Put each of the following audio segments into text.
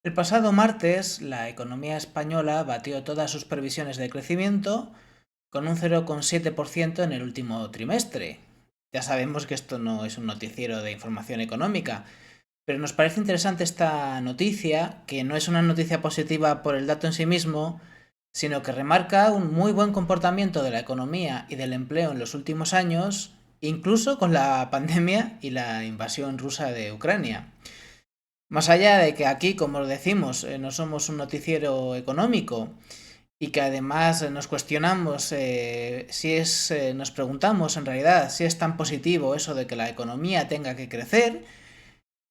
El pasado martes, la economía española batió todas sus previsiones de crecimiento con un 0,7% en el último trimestre. Ya sabemos que esto no es un noticiero de información económica, pero nos parece interesante esta noticia, que no es una noticia positiva por el dato en sí mismo, sino que remarca un muy buen comportamiento de la economía y del empleo en los últimos años, incluso con la pandemia y la invasión rusa de Ucrania. Más allá de que aquí, como decimos, no somos un noticiero económico y que además nos cuestionamos nos preguntamos en realidad si es tan positivo eso de que la economía tenga que crecer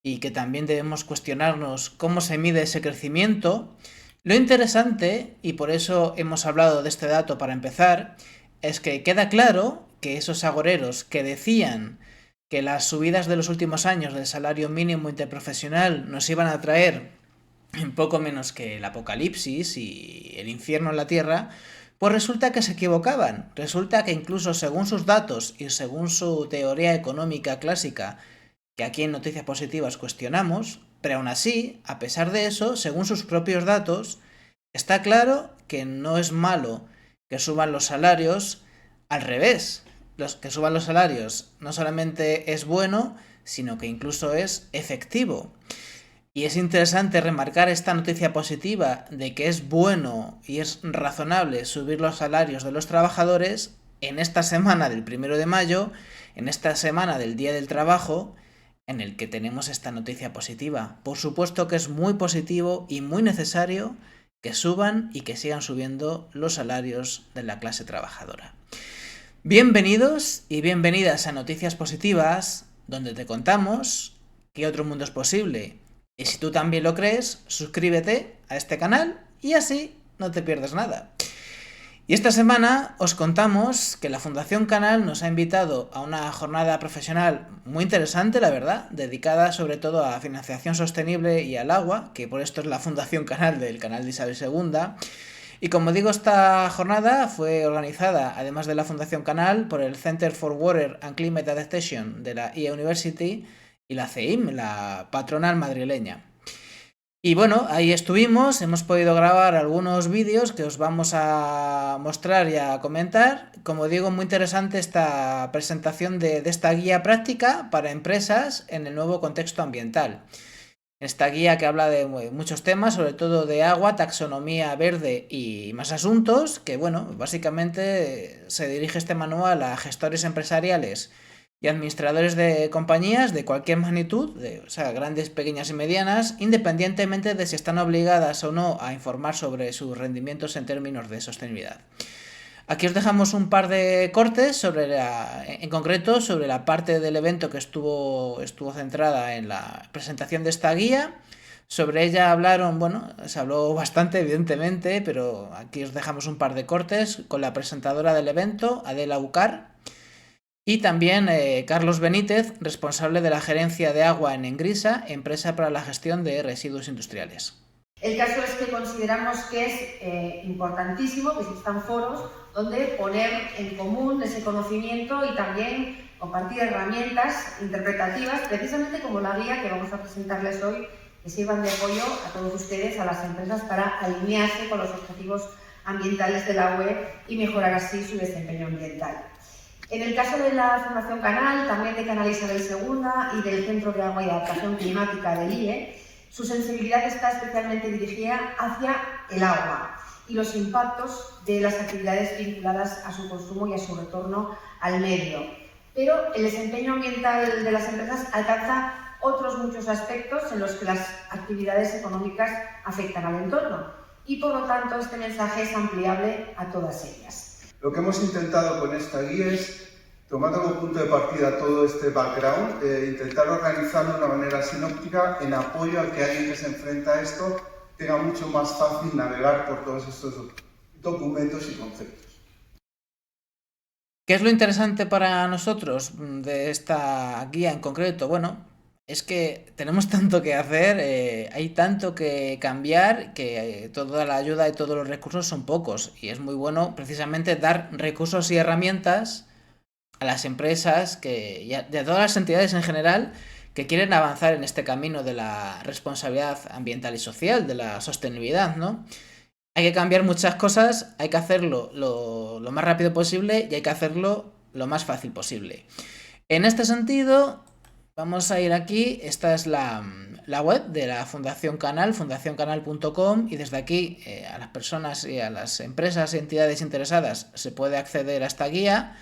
y que también debemos cuestionarnos cómo se mide ese crecimiento. Lo interesante, y por eso hemos hablado de este dato para empezar, es que queda claro que esos agoreros que decían que las subidas de los últimos años del salario mínimo interprofesional nos iban a traer un poco menos que el apocalipsis y el infierno en la tierra, pues resulta que se equivocaban. Resulta que incluso según sus datos y según su teoría económica clásica, que aquí en Noticias Positivas cuestionamos, pero aún así, a pesar de eso, según sus propios datos, está claro que no es malo que suban los salarios, al revés. Los que suban los salarios no solamente es bueno, sino que incluso es efectivo. Y es interesante remarcar esta noticia positiva de que es bueno y es razonable subir los salarios de los trabajadores en esta semana del 1 de mayo, en esta semana del Día del Trabajo, en el que tenemos esta noticia positiva. Por supuesto que es muy positivo y muy necesario que suban y que sigan subiendo los salarios de la clase trabajadora. Bienvenidos y bienvenidas a Noticias Positivas, donde te contamos que otro mundo es posible. Y si tú también lo crees, suscríbete a este canal y así no te pierdes nada. Y esta semana os contamos que la Fundación Canal nos ha invitado a una jornada profesional muy interesante, la verdad, dedicada sobre todo a financiación sostenible y al agua, que por esto es la Fundación Canal del canal de Isabel II. Y como digo, esta jornada fue organizada, además de la Fundación Canal, por el Center for Water and Climate Adaptation de la IA University y la CEIM, la patronal madrileña. Y bueno, ahí estuvimos, hemos podido grabar algunos vídeos que os vamos a mostrar y a comentar. Como digo, muy interesante esta presentación de esta guía práctica para empresas en el nuevo contexto ambiental. Esta guía que habla de muchos temas, sobre todo de agua, taxonomía verde y más asuntos, que bueno, básicamente se dirige este manual a gestores empresariales y administradores de compañías de cualquier magnitud, o sea, grandes, pequeñas y medianas, independientemente de si están obligadas o no a informar sobre sus rendimientos en términos de sostenibilidad. Aquí os dejamos un par de cortes en concreto sobre la parte del evento que estuvo centrada en la presentación de esta guía. Sobre ella hablaron, bueno, se habló bastante evidentemente, pero aquí os dejamos un par de cortes con la presentadora del evento, Adela Ucar, y también Carlos Benítez, responsable de la gerencia de agua en Engrisa, empresa para la gestión de residuos industriales. El caso es que consideramos que es importantísimo que existan foros donde poner en común ese conocimiento y también compartir herramientas interpretativas, precisamente como la guía que vamos a presentarles hoy, que sirvan de apoyo a todos ustedes, a las empresas, para alinearse con los objetivos ambientales de la UE y mejorar así su desempeño ambiental. En el caso de la Fundación Canal, también de Canal Isabel II y del Centro de Agua y Adaptación Climática del IE, su sensibilidad está especialmente dirigida hacia el agua y los impactos de las actividades vinculadas a su consumo y a su retorno al medio. Pero el desempeño ambiental de las empresas alcanza otros muchos aspectos en los que las actividades económicas afectan al entorno y, por lo tanto, este mensaje es ampliable a todas ellas. Lo que hemos intentado con esta guía es, tomando como punto de partida todo este background, intentar organizarlo de una manera sinóptica en apoyo a que alguien que se enfrenta a esto tenga mucho más fácil navegar por todos estos documentos y conceptos. ¿Qué es lo interesante para nosotros de esta guía en concreto? Bueno, es que tenemos tanto que hacer, hay tanto que cambiar, que toda la ayuda y todos los recursos son pocos. Y es muy bueno precisamente dar recursos y herramientas a las empresas y a todas las entidades en general que quieren avanzar en este camino de la responsabilidad ambiental y social, de la sostenibilidad, ¿no? Hay que cambiar muchas cosas, hay que hacerlo lo más rápido posible y hay que hacerlo lo más fácil posible. En este sentido, vamos a ir aquí, esta es la web de la Fundación Canal, fundacioncanal.com, y desde aquí a las personas y a las empresas y entidades interesadas se puede acceder a esta guía.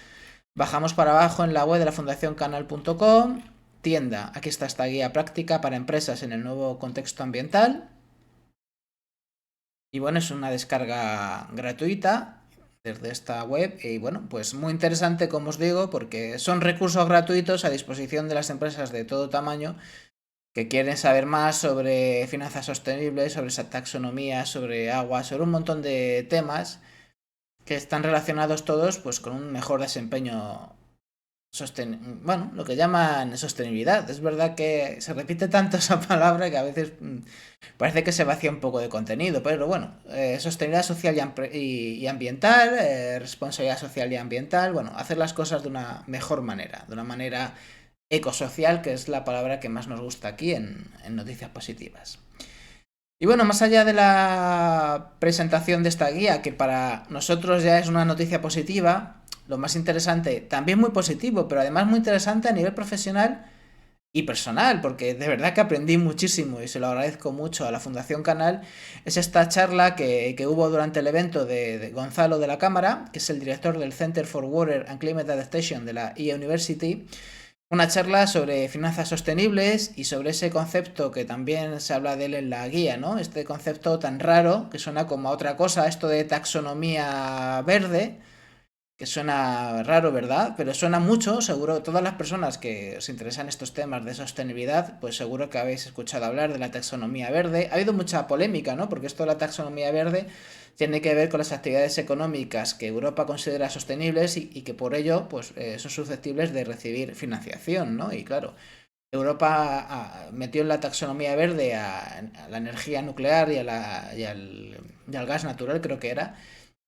Bajamos para abajo en la web de la fundacioncanal.com, tienda, aquí está esta guía práctica para empresas en el nuevo contexto ambiental. Y bueno, es una descarga gratuita desde esta web y bueno, pues muy interesante, como os digo, porque son recursos gratuitos a disposición de las empresas de todo tamaño que quieren saber más sobre finanzas sostenibles, sobre esa taxonomía, sobre agua, sobre un montón de temas que están relacionados todos pues con un mejor desempeño, bueno, lo que llaman sostenibilidad. Es verdad que se repite tanto esa palabra que a veces parece que se vacía un poco de contenido, pero bueno, sostenibilidad social y ambiental, responsabilidad social y ambiental, bueno, hacer las cosas de una mejor manera, de una manera ecosocial, que es la palabra que más nos gusta aquí en Noticias Positivas. Y bueno, más allá de la presentación de esta guía, que para nosotros ya es una noticia positiva, lo más interesante, también muy positivo, pero además muy interesante a nivel profesional y personal, porque de verdad que aprendí muchísimo y se lo agradezco mucho a la Fundación Canal, es esta charla que hubo durante el evento de Gonzalo de la Cámara, que es el director del Center for Water and Climate Adaptation de la EA University, una charla sobre finanzas sostenibles y sobre ese concepto que también se habla de él en la guía, ¿no? Este concepto tan raro que suena como a otra cosa, esto de taxonomía verde, que suena raro, ¿verdad? Pero suena mucho, seguro, todas las personas que os interesan estos temas de sostenibilidad, pues seguro que habéis escuchado hablar de la taxonomía verde. Ha habido mucha polémica, ¿no? Porque esto de la taxonomía verde tiene que ver con las actividades económicas que Europa considera sostenibles y que por ello pues, son susceptibles de recibir financiación, ¿no? Y claro, Europa metió en la taxonomía verde a la energía nuclear y al gas natural, creo que era.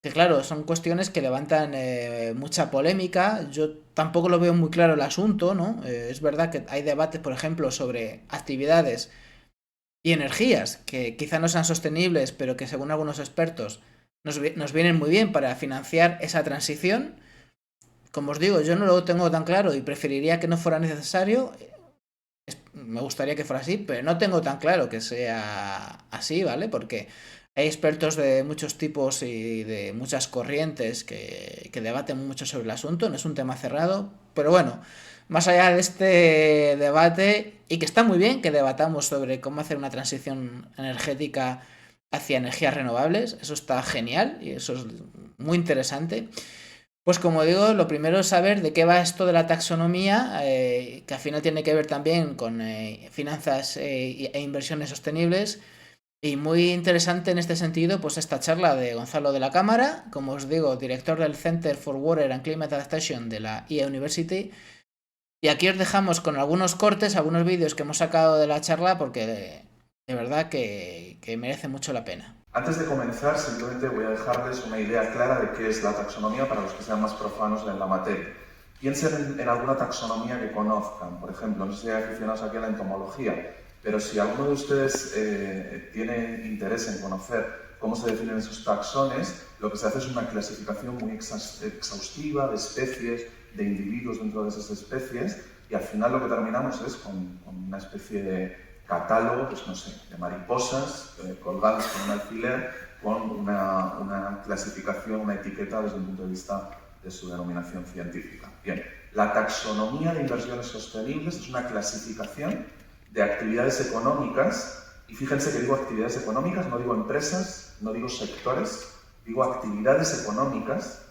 Que claro, son cuestiones que levantan mucha polémica. Yo tampoco lo veo muy claro el asunto, ¿no? Es verdad que hay debates, por ejemplo, sobre actividades y energías que quizá no sean sostenibles, pero que según algunos expertos nos vienen muy bien para financiar esa transición. Como os digo, yo no lo tengo tan claro y preferiría que no fuera necesario. Me gustaría que fuera así, pero no tengo tan claro que sea así, ¿vale? Porque hay expertos de muchos tipos y de muchas corrientes que debaten mucho sobre el asunto, no es un tema cerrado, pero bueno, más allá de este debate, y que está muy bien que debatamos sobre cómo hacer una transición energética hacia energías renovables, eso está genial y eso es muy interesante. Pues como digo, lo primero es saber de qué va esto de la taxonomía, que al final tiene que ver también con finanzas e inversiones sostenibles. Y muy interesante en este sentido, pues esta charla de Gonzalo de la Cámara, como os digo, director del Center for Water and Climate Adaptation de la EA University. Y aquí os dejamos con algunos cortes, algunos vídeos que hemos sacado de la charla, porque de verdad que merece mucho la pena. Antes de comenzar, simplemente voy a dejarles una idea clara de qué es la taxonomía para los que sean más profanos en la materia. Piensen en alguna taxonomía que conozcan, por ejemplo, no sé si hay aficionados aquí a la entomología, pero si alguno de ustedes tiene interés en conocer cómo se definen esos taxones, lo que se hace es una clasificación muy exhaustiva de especies, de individuos dentro de esas especies, y al final lo que terminamos es con una especie de catálogo, pues no sé, de mariposas colgadas con un alfiler, con una clasificación, una etiqueta desde el punto de vista de su denominación científica. Bien, la taxonomía de inversiones sostenibles es una clasificación de actividades económicas, y fíjense que digo actividades económicas, no digo empresas, no digo sectores, digo actividades económicas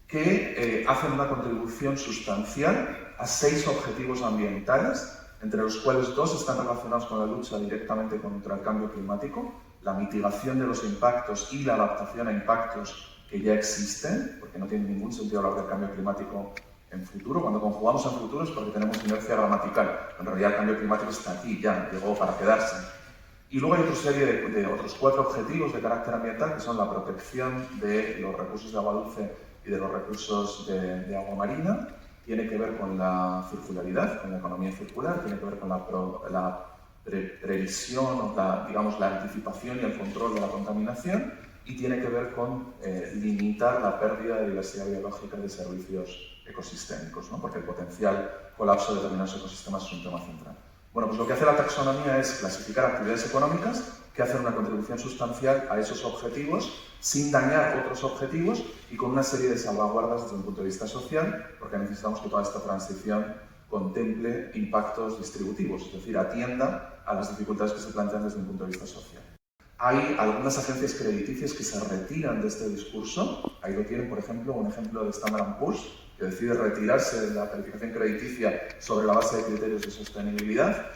que hacen una contribución sustancial a 6 objetivos ambientales, entre los cuales 2 están relacionados con la lucha directamente contra el cambio climático, la mitigación de los impactos y la adaptación a impactos que ya existen, porque no tiene ningún sentido hablar del cambio climático en futuro. Cuando conjugamos en futuro es porque tenemos inercia gramatical. En realidad el cambio climático está aquí, ya llegó para quedarse. Y luego hay otra serie de otros 4 objetivos de carácter ambiental, que son la protección de los recursos de agua dulce y de los recursos de agua marina, tiene que ver con la circularidad, con la economía circular, tiene que ver con la previsión o la anticipación y el control de la contaminación, y tiene que ver con limitar la pérdida de diversidad biológica de servicios ecosistémicos, ¿no? Porque el potencial colapso de determinados ecosistemas es un tema central. Bueno, pues lo que hace la taxonomía es clasificar actividades económicas que hacen una contribución sustancial a esos objetivos sin dañar otros objetivos y con una serie de salvaguardas desde un punto de vista social, porque necesitamos que toda esta transición contemple impactos distributivos, es decir, atienda a las dificultades que se plantean desde un punto de vista social. Hay algunas agencias crediticias que se retiran de este discurso. Ahí lo tienen, por ejemplo, un ejemplo de Standard & Poor's, que decide retirarse de la calificación crediticia sobre la base de criterios de sostenibilidad.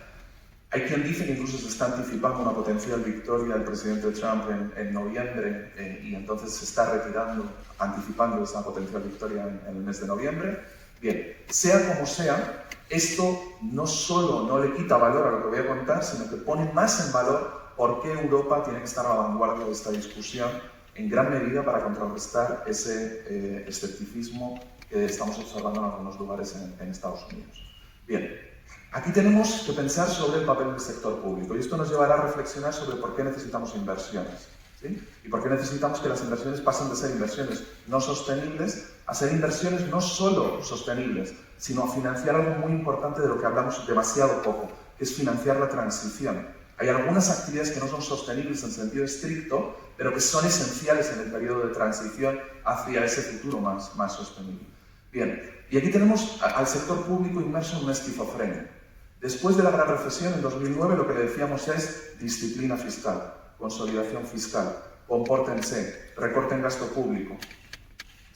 Hay quien dice que incluso se está anticipando una potencial victoria del presidente Trump en noviembre y entonces se está retirando, anticipando esa potencial victoria en el mes de noviembre. Bien, sea como sea, esto no solo no le quita valor a lo que voy a contar, sino que pone más en valor por qué Europa tiene que estar a la vanguardia de esta discusión, en gran medida para contrarrestar ese escepticismo que estamos observando en algunos lugares en Estados Unidos. Bien, aquí tenemos que pensar sobre el papel del sector público y esto nos llevará a reflexionar sobre por qué necesitamos inversiones, ¿sí? Y por qué necesitamos que las inversiones pasen de ser inversiones no sostenibles a ser inversiones no solo sostenibles, sino a financiar algo muy importante de lo que hablamos demasiado poco, que es financiar la transición. Hay algunas actividades que no son sostenibles en sentido estricto, pero que son esenciales en el periodo de transición hacia ese futuro más sostenible. Bien, y aquí tenemos al sector público inmerso en una esquizofrenia. Después de la gran recesión, en 2009, lo que le decíamos es disciplina fiscal, consolidación fiscal, compórtense, recorten gasto público.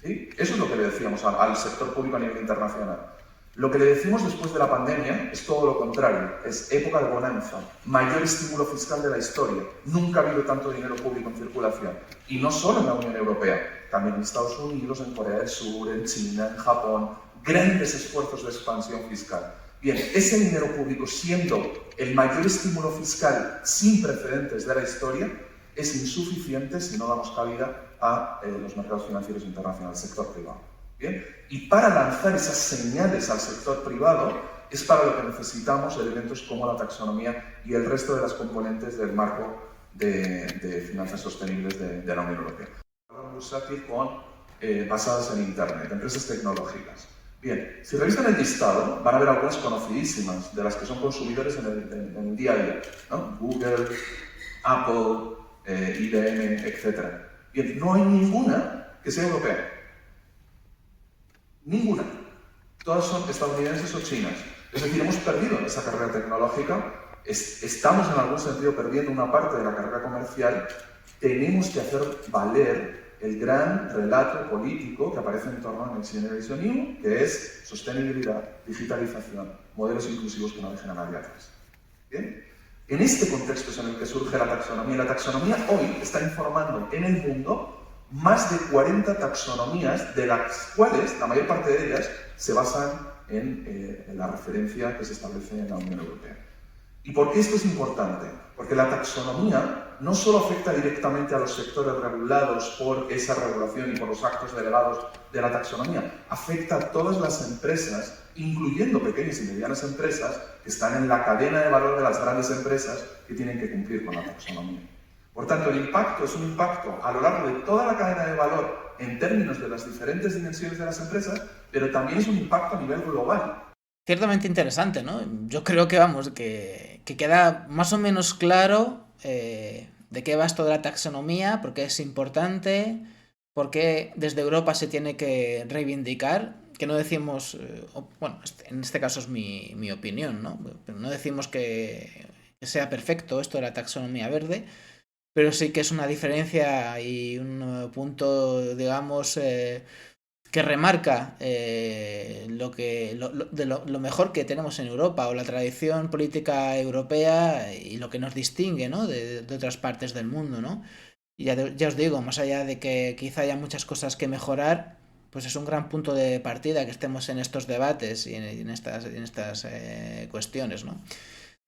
¿Sí? Eso es lo que le decíamos al sector público a nivel internacional. Lo que le decimos después de la pandemia es todo lo contrario, es época de bonanza, mayor estímulo fiscal de la historia, nunca ha habido tanto dinero público en circulación, y no solo en la Unión Europea, también en Estados Unidos, en Corea del Sur, en China, en Japón, grandes esfuerzos de expansión fiscal. Bien, ese dinero público siendo el mayor estímulo fiscal sin precedentes de la historia, es insuficiente si no damos cabida a los mercados financieros internacionales, al sector privado. ¿Bien? Y para lanzar esas señales al sector privado es para lo que necesitamos elementos como la taxonomía y el resto de las componentes del marco de finanzas sostenibles de la Unión Europea. Bursátil basadas en Internet, empresas tecnológicas. Bien, si revisan el listado, van a ver algunas conocidísimas, de las que son consumidores en el día a día, ¿no? Google, Apple, IBM, etc. Bien, no hay ninguna que sea europea. Ninguna. Todas son estadounidenses o chinas. Es decir, hemos perdido esa carrera tecnológica, estamos en algún sentido perdiendo una parte de la carrera comercial. Tenemos que hacer valer el gran relato político que aparece en torno a Next Generation EU, que es sostenibilidad, digitalización, modelos inclusivos que no dejen a nadie atrás. ¿Bien? En este contexto es en el que surge la taxonomía. La taxonomía hoy está informando en el mundo más de 40 taxonomías, de las cuales la mayor parte de ellas se basan en la referencia que se establece en la Unión Europea. ¿Y por qué esto es importante? Porque la taxonomía no solo afecta directamente a los sectores regulados por esa regulación y por los actos delegados de la taxonomía, afecta a todas las empresas, incluyendo pequeñas y medianas empresas, que están en la cadena de valor de las grandes empresas que tienen que cumplir con la taxonomía. Por tanto, el impacto es un impacto a lo largo de toda la cadena de valor en términos de las diferentes dimensiones de las empresas, pero también es un impacto a nivel global. Ciertamente interesante, ¿no? Yo creo que, vamos, que queda más o menos claro de qué va esto de la taxonomía, por qué es importante, por qué desde Europa se tiene que reivindicar, que no decimos, bueno, en este caso es mi opinión, ¿no? Pero no decimos que sea perfecto esto de la taxonomía verde, pero sí que es una diferencia y un punto, digamos, que remarca lo mejor que tenemos en Europa, o la tradición política europea y lo que nos distingue, ¿no? de otras partes del mundo, ¿no? Y ya os digo, más allá de que quizá haya muchas cosas que mejorar, pues es un gran punto de partida que estemos en estos debates y en estas cuestiones, ¿no?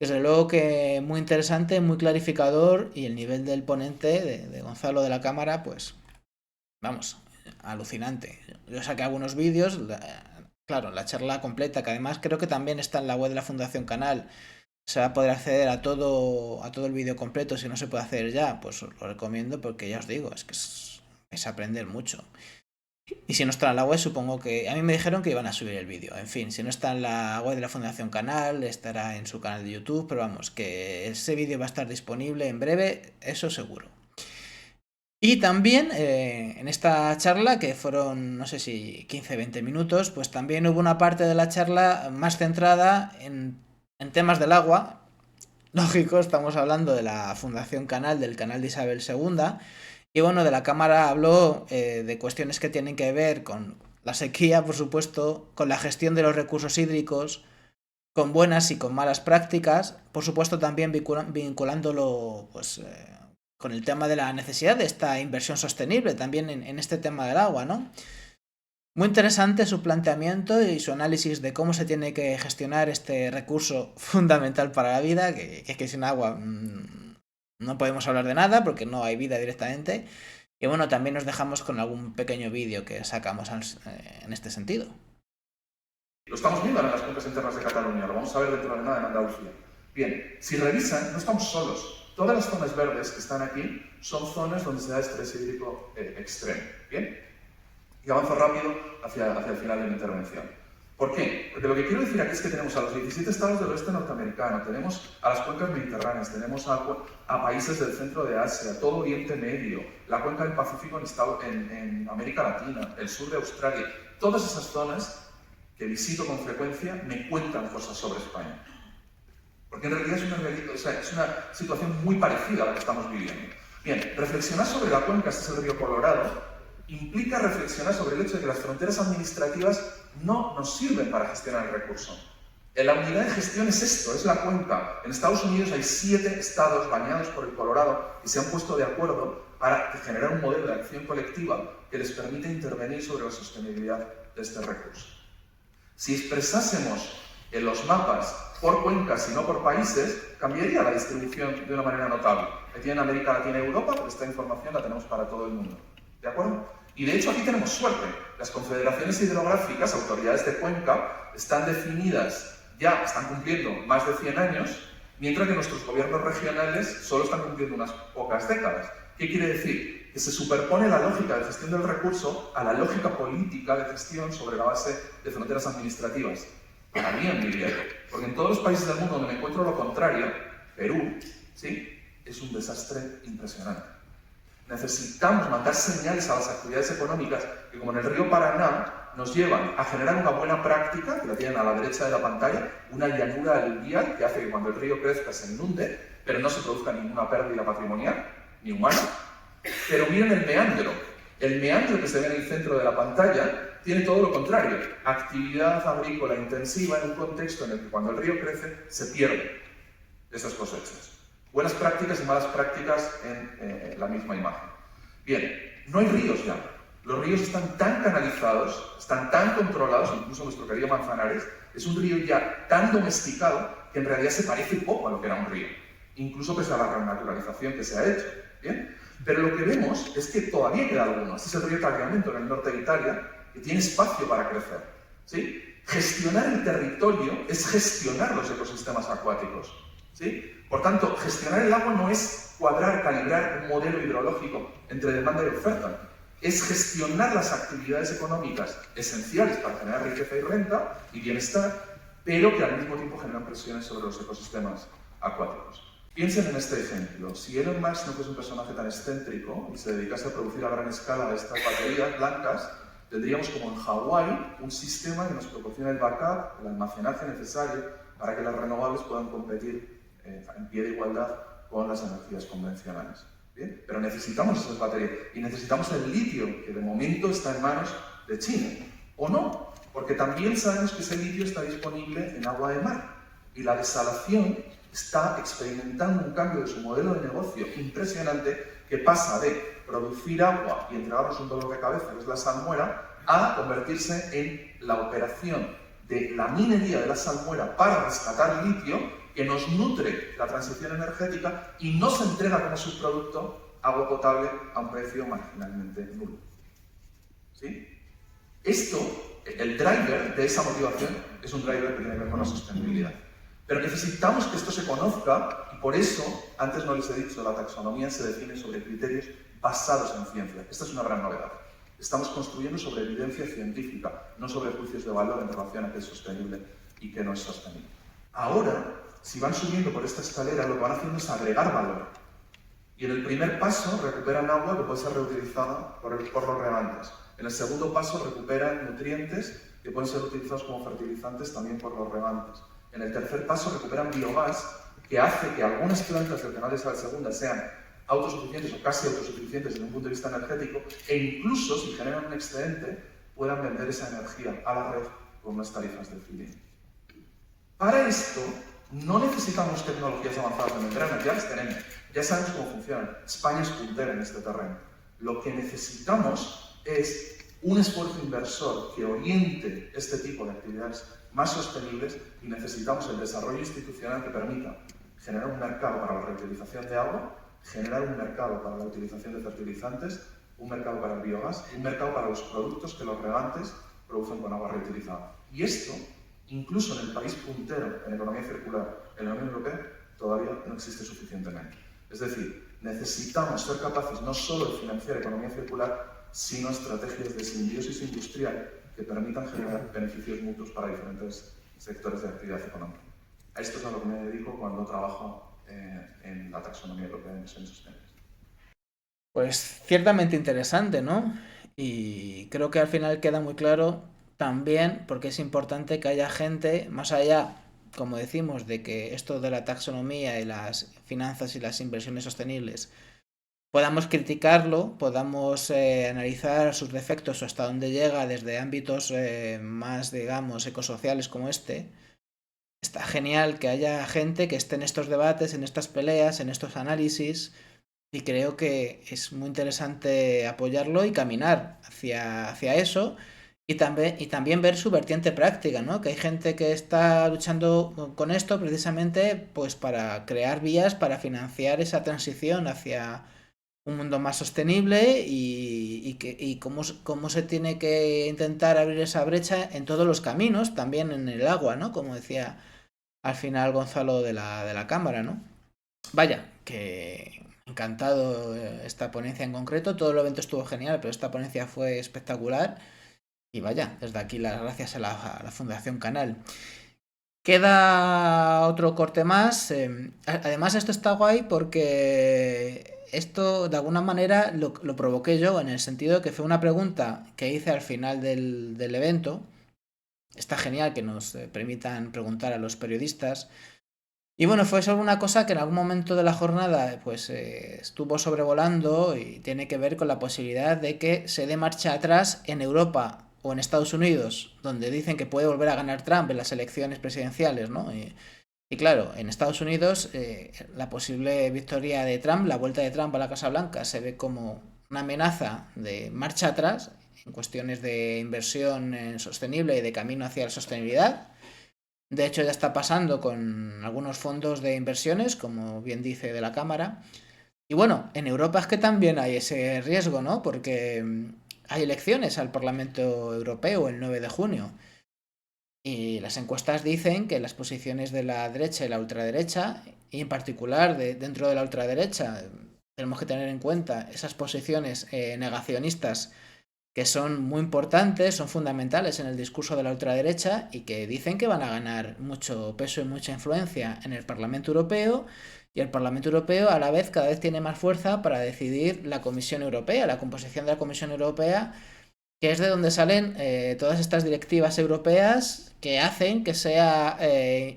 Desde luego que muy interesante, muy clarificador, y el nivel del ponente, de Gonzalo de la Cámara, pues vamos, alucinante. Yo saqué algunos vídeos, claro, la charla completa, que además creo que también está en la web de la Fundación Canal. Se va a poder acceder a todo el vídeo completo. Si no se puede hacer ya, pues os lo recomiendo porque ya os digo, es que es aprender mucho. Y si no está en la web, supongo que... A mí me dijeron que iban a subir el vídeo. En fin, si no está en la web de la Fundación Canal, estará en su canal de YouTube, pero vamos, que ese vídeo va a estar disponible en breve, eso seguro. Y también en esta charla, que fueron, no sé si 15-20 minutos, pues también hubo una parte de la charla más centrada en temas del agua. Lógico, estamos hablando de la Fundación Canal, del canal de Isabel II. Y bueno, de la Cámara habló de cuestiones que tienen que ver con la sequía, por supuesto, con la gestión de los recursos hídricos, con buenas y con malas prácticas, por supuesto también vinculándolo pues, con el tema de la necesidad de esta inversión sostenible también en este tema del agua, ¿no? Muy interesante su planteamiento y su análisis de cómo se tiene que gestionar este recurso fundamental para la vida, que sin agua no podemos hablar de nada porque no hay vida directamente. Y bueno, también nos dejamos con algún pequeño vídeo que sacamos en este sentido. Lo estamos viendo en las cuencas internas de Cataluña, lo vamos a ver dentro de nada en Andalucía. Bien, si revisan, no estamos solos. Todas las zonas verdes que están aquí son zonas donde se da estrés hídrico extremo. Bien, y avanzo rápido hacia el final de mi intervención. ¿Por qué? Porque lo que quiero decir aquí es que tenemos a los 17 estados del oeste norteamericano, tenemos a las cuencas mediterráneas, tenemos a países del centro de Asia, todo Oriente Medio, la cuenca del Pacífico en América Latina, el sur de Australia. Todas esas zonas que visito con frecuencia me cuentan cosas sobre España. Porque en realidad es una situación muy parecida a la que estamos viviendo. Bien, reflexionar sobre la cuenca, este es el río Colorado, implica reflexionar sobre el hecho de que las fronteras administrativas no nos sirven para gestionar el recurso. La unidad de gestión es esto, es la cuenca. En Estados Unidos hay 7 estados bañados por el Colorado y se han puesto de acuerdo para generar un modelo de acción colectiva que les permite intervenir sobre la sostenibilidad de este recurso. Si expresásemos en los mapas por cuencas y no por países, cambiaría la distribución de una manera notable. Aquí en América Latina y Europa, pero esta información la tenemos para todo el mundo. ¿De acuerdo? Y de hecho aquí tenemos suerte. Las confederaciones hidrográficas, autoridades de cuenca, están definidas, ya están cumpliendo más de 100 años, mientras que nuestros gobiernos regionales solo están cumpliendo unas pocas décadas. ¿Qué quiere decir? Que se superpone la lógica de gestión del recurso a la lógica política de gestión sobre la base de fronteras administrativas. Para mí, diría yo. Porque en todos los países del mundo donde me encuentro lo contrario, Perú, ¿sí?, es un desastre impresionante. Necesitamos mandar señales a las actividades económicas que, como en el río Paraná, nos llevan a generar una buena práctica, que la tienen a la derecha de la pantalla, una llanura aluvial que hace que cuando el río crezca se inunde, pero no se produzca ninguna pérdida patrimonial, ni humana. Pero miren el meandro. El meandro que se ve en el centro de la pantalla tiene todo lo contrario. Actividad agrícola intensiva en un contexto en el que cuando el río crece se pierden esas cosechas. Buenas prácticas y malas prácticas en la misma imagen. Bien, no hay ríos ya. Los ríos están tan canalizados, están tan controlados, incluso nuestro querido Manzanares, es un río ya tan domesticado que en realidad se parece poco a lo que era un río, incluso pese a la renaturalización que se ha hecho. ¿Bien? Pero lo que vemos es que todavía queda alguno. Este es el río Tagliamento, en el norte de Italia, que tiene espacio para crecer. ¿Sí? Gestionar el territorio es gestionar los ecosistemas acuáticos. ¿Sí? Por tanto, gestionar el agua no es cuadrar, calibrar un modelo hidrológico entre demanda y oferta, es gestionar las actividades económicas esenciales para generar riqueza y renta y bienestar, pero que al mismo tiempo generan presiones sobre los ecosistemas acuáticos. Piensen en este ejemplo. Si Elon Musk no fuese un personaje tan excéntrico y se dedicase a producir a gran escala estas baterías blancas, tendríamos como en Hawái un sistema que nos proporciona el backup, el almacenaje necesario para que las renovables puedan competir en pie de igualdad con las energías convencionales. ¿Bien? Pero necesitamos esas baterías y necesitamos el litio, que de momento está en manos de China. ¿O no? Porque también sabemos que ese litio está disponible en agua de mar y la desalación está experimentando un cambio de su modelo de negocio impresionante que pasa de producir agua y entregarnos un dolor de cabeza, que es la salmuera, a convertirse en la operación de la minería de la salmuera para rescatar litio que nos nutre la transición energética y nos entrega como subproducto agua potable a un precio marginalmente nulo. ¿Sí? Esto, el driver de esa motivación, es un driver que tiene que ver con la sostenibilidad. Pero necesitamos que esto se conozca y por eso, antes no les he dicho, la taxonomía se define sobre criterios basados en ciencia. Esta es una gran novedad. Estamos construyendo sobre evidencia científica, no sobre juicios de valor en relación a qué es sostenible y qué no es sostenible. Ahora, si van subiendo por esta escalera, lo que van haciendo es agregar valor. Y en el primer paso recuperan agua que puede ser reutilizada por los regantes. En el segundo paso recuperan nutrientes que pueden ser utilizados como fertilizantes también por los regantes. En el tercer paso recuperan biogás que hace que algunas plantas del canal de la segunda sean autosuficientes o casi autosuficientes desde un punto de vista energético e incluso si generan un excedente puedan vender esa energía a la red con unas tarifas de feed-in. Para esto no necesitamos tecnologías avanzadas de membrana, ya las tenemos, ya sabemos cómo funcionan. España es puntera en este terreno. Lo que necesitamos es un esfuerzo inversor que oriente este tipo de actividades más sostenibles y necesitamos el desarrollo institucional que permita generar un mercado para la reutilización de agua, generar un mercado para la utilización de fertilizantes, un mercado para el biogás y un mercado para los productos que los regantes producen con agua reutilizada. Y esto, incluso en el país puntero en economía circular, en la Unión Europea, todavía no existe suficientemente. Es decir, necesitamos ser capaces no solo de financiar economía circular, sino estrategias de simbiosis industrial que permitan generar beneficios mutuos para diferentes sectores de actividad económica. A esto es a lo que me dedico cuando trabajo en la taxonomía europea de inversiones sostenibles. Pues ciertamente interesante, ¿no? Y creo que al final queda muy claro también porque es importante que haya gente, más allá, como decimos, de que esto de la taxonomía y las finanzas y las inversiones sostenibles podamos criticarlo, podamos analizar sus defectos o hasta dónde llega desde ámbitos más, digamos, ecosociales como este. Está genial que haya gente que esté en estos debates, en estas peleas, en estos análisis, y creo que es muy interesante apoyarlo y caminar hacia eso. Y también ver su vertiente práctica, ¿no? Que hay gente que está luchando con esto precisamente pues para crear vías para financiar esa transición hacia un mundo más sostenible y cómo se tiene que intentar abrir esa brecha en todos los caminos, también en el agua, ¿no? Como decía al final Gonzalo de la Cámara, ¿no? Vaya, que encantado esta ponencia en concreto, todo el evento estuvo genial, pero esta ponencia fue espectacular y vaya, desde aquí las gracias a la Fundación Canal. Queda otro corte más. Además, esto está guay porque esto de alguna manera lo provoqué yo en el sentido de que fue una pregunta que hice al final del evento. Está genial que nos permitan preguntar a los periodistas. Y bueno, fue sobre una cosa que en algún momento de la jornada pues estuvo sobrevolando y tiene que ver con la posibilidad de que se dé marcha atrás en Europa o en Estados Unidos, donde dicen que puede volver a ganar Trump en las elecciones presidenciales, ¿no? Y claro, en Estados Unidos la posible victoria de Trump, la vuelta de Trump a la Casa Blanca, se ve como una amenaza de marcha atrás en cuestiones de inversión sostenible y de camino hacia la sostenibilidad. De hecho, ya está pasando con algunos fondos de inversiones, como bien dice de la Cámara. Y bueno, en Europa es que también hay ese riesgo, ¿no? Porque hay elecciones al Parlamento Europeo el 9 de junio. Y las encuestas dicen que las posiciones de la derecha y la ultraderecha, y en particular dentro de la ultraderecha, tenemos que tener en cuenta esas posiciones negacionistas que son muy importantes, son fundamentales en el discurso de la ultraderecha y que dicen que van a ganar mucho peso y mucha influencia en el Parlamento Europeo, y el Parlamento Europeo a la vez cada vez tiene más fuerza para decidir la Comisión Europea, la composición de la Comisión Europea, que es de donde salen todas estas directivas europeas que hacen que sea